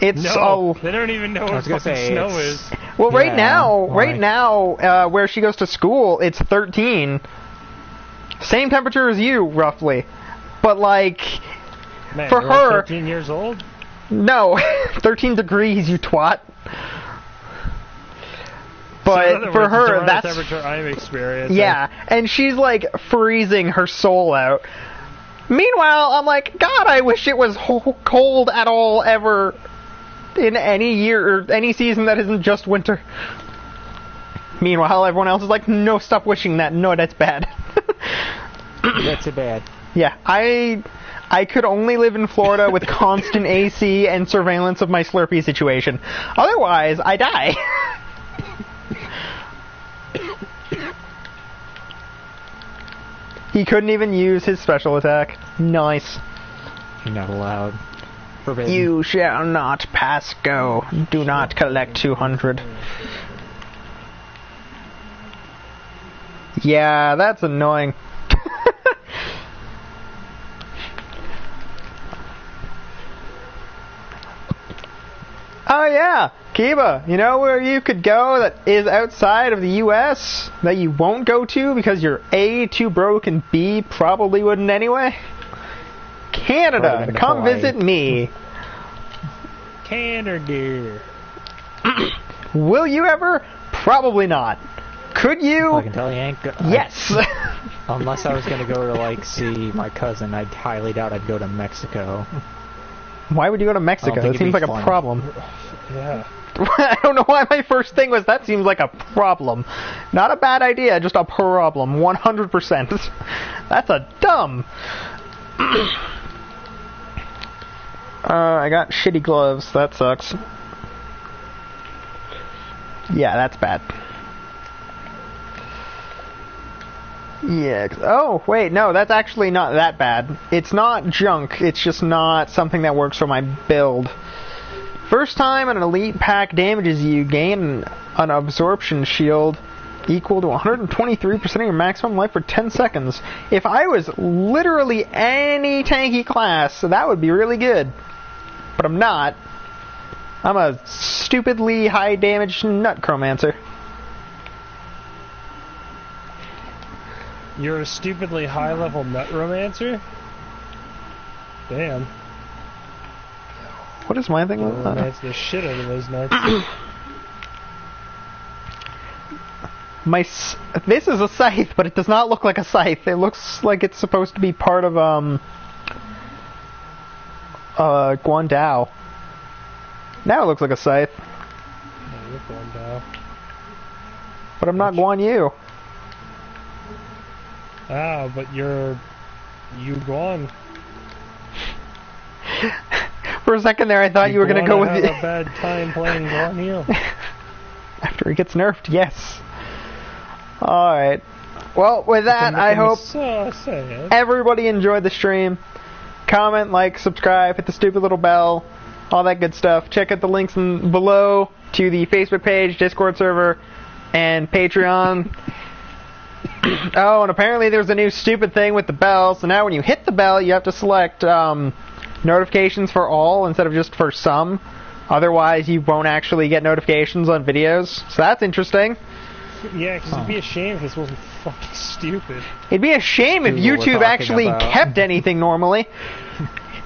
it's No, they don't even know what was gonna fucking say, snow it's- is. Well, Yeah, right now, where she goes to school, it's 13. Same temperature as you, roughly. But, like, Man, for you're like her... 13 years old? No, 13 degrees, you twat. So in But other for words, it's her, around the that's... temperature I'm experiencing. Yeah, and she's, like, freezing her soul out. Meanwhile, I'm like, God, I wish it was cold at all, ever, in any year, or any season that isn't just winter. Meanwhile, everyone else is like, no, stop wishing that. No, that's bad. That's it bad. Yeah, I could only live in Florida with constant AC and surveillance of my Slurpee situation. Otherwise, I die. He couldn't even use his special attack. Nice. You're not allowed. Forbidden. You shall not pass go. Do not collect 200. Yeah, that's annoying. Oh yeah, Kiba, you know where you could go that is outside of the US that you won't go to because you're A, too broke, and B, probably wouldn't anyway? Canada, Probably been to come Hawaii. visit me. Canada. Will you ever? Probably not. Could you? I can tell you ain't go- Yes. Unless I was gonna go to like see my cousin, I highly doubt I'd go to Mexico. Why would you go to Mexico? think That it'd seems be like a fun. problem. Yeah. I don't know why my first thing was that seems like a problem. Not a bad idea, just a problem. 100%. That's a dumb. I got shitty gloves. That sucks. Yeah, that's bad. Yeah. Oh, wait, no, that's actually not that bad. It's not junk. It's just not something that works for my build. First time an elite pack damages you, gain an absorption shield equal to 123% of your maximum life for 10 seconds. If I was literally any tanky class, that would be really good. But I'm not. I'm a stupidly high damage nutchromancer. You're a stupidly high-level nut-romancer? Damn. What is my thing? Romance the shit out of those nuts. This is a scythe, but it does not look like a scythe. It looks like it's supposed to be part of, Guandao. Now it looks like a scythe. Yeah, you're Guandao. But I'm not Guan Yu. Ah, but you're... You Guan. For a second there, I thought you were going to go with it. Have a bad time playing Guan Yu. After he gets nerfed, yes. Alright. Well, with that, I hope everybody enjoyed the stream. Comment, like, subscribe, hit the stupid little bell, all that good stuff. Check out the links below to the Facebook page, Discord server, and Patreon. Oh, and apparently there's a new stupid thing with the bell, so now when you hit the bell, you have to select notifications for all instead of just for some. Otherwise, you won't actually get notifications on videos. So that's interesting. Yeah, because it'd be a shame if this wasn't fucking stupid. It'd be a shame if YouTube actually kept anything normally.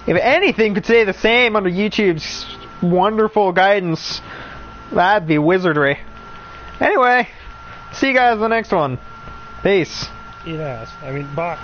If anything could say the same under YouTube's wonderful guidance, that'd be wizardry. Anyway, see you guys in the next one. Peace. Eat ass. I mean, bye.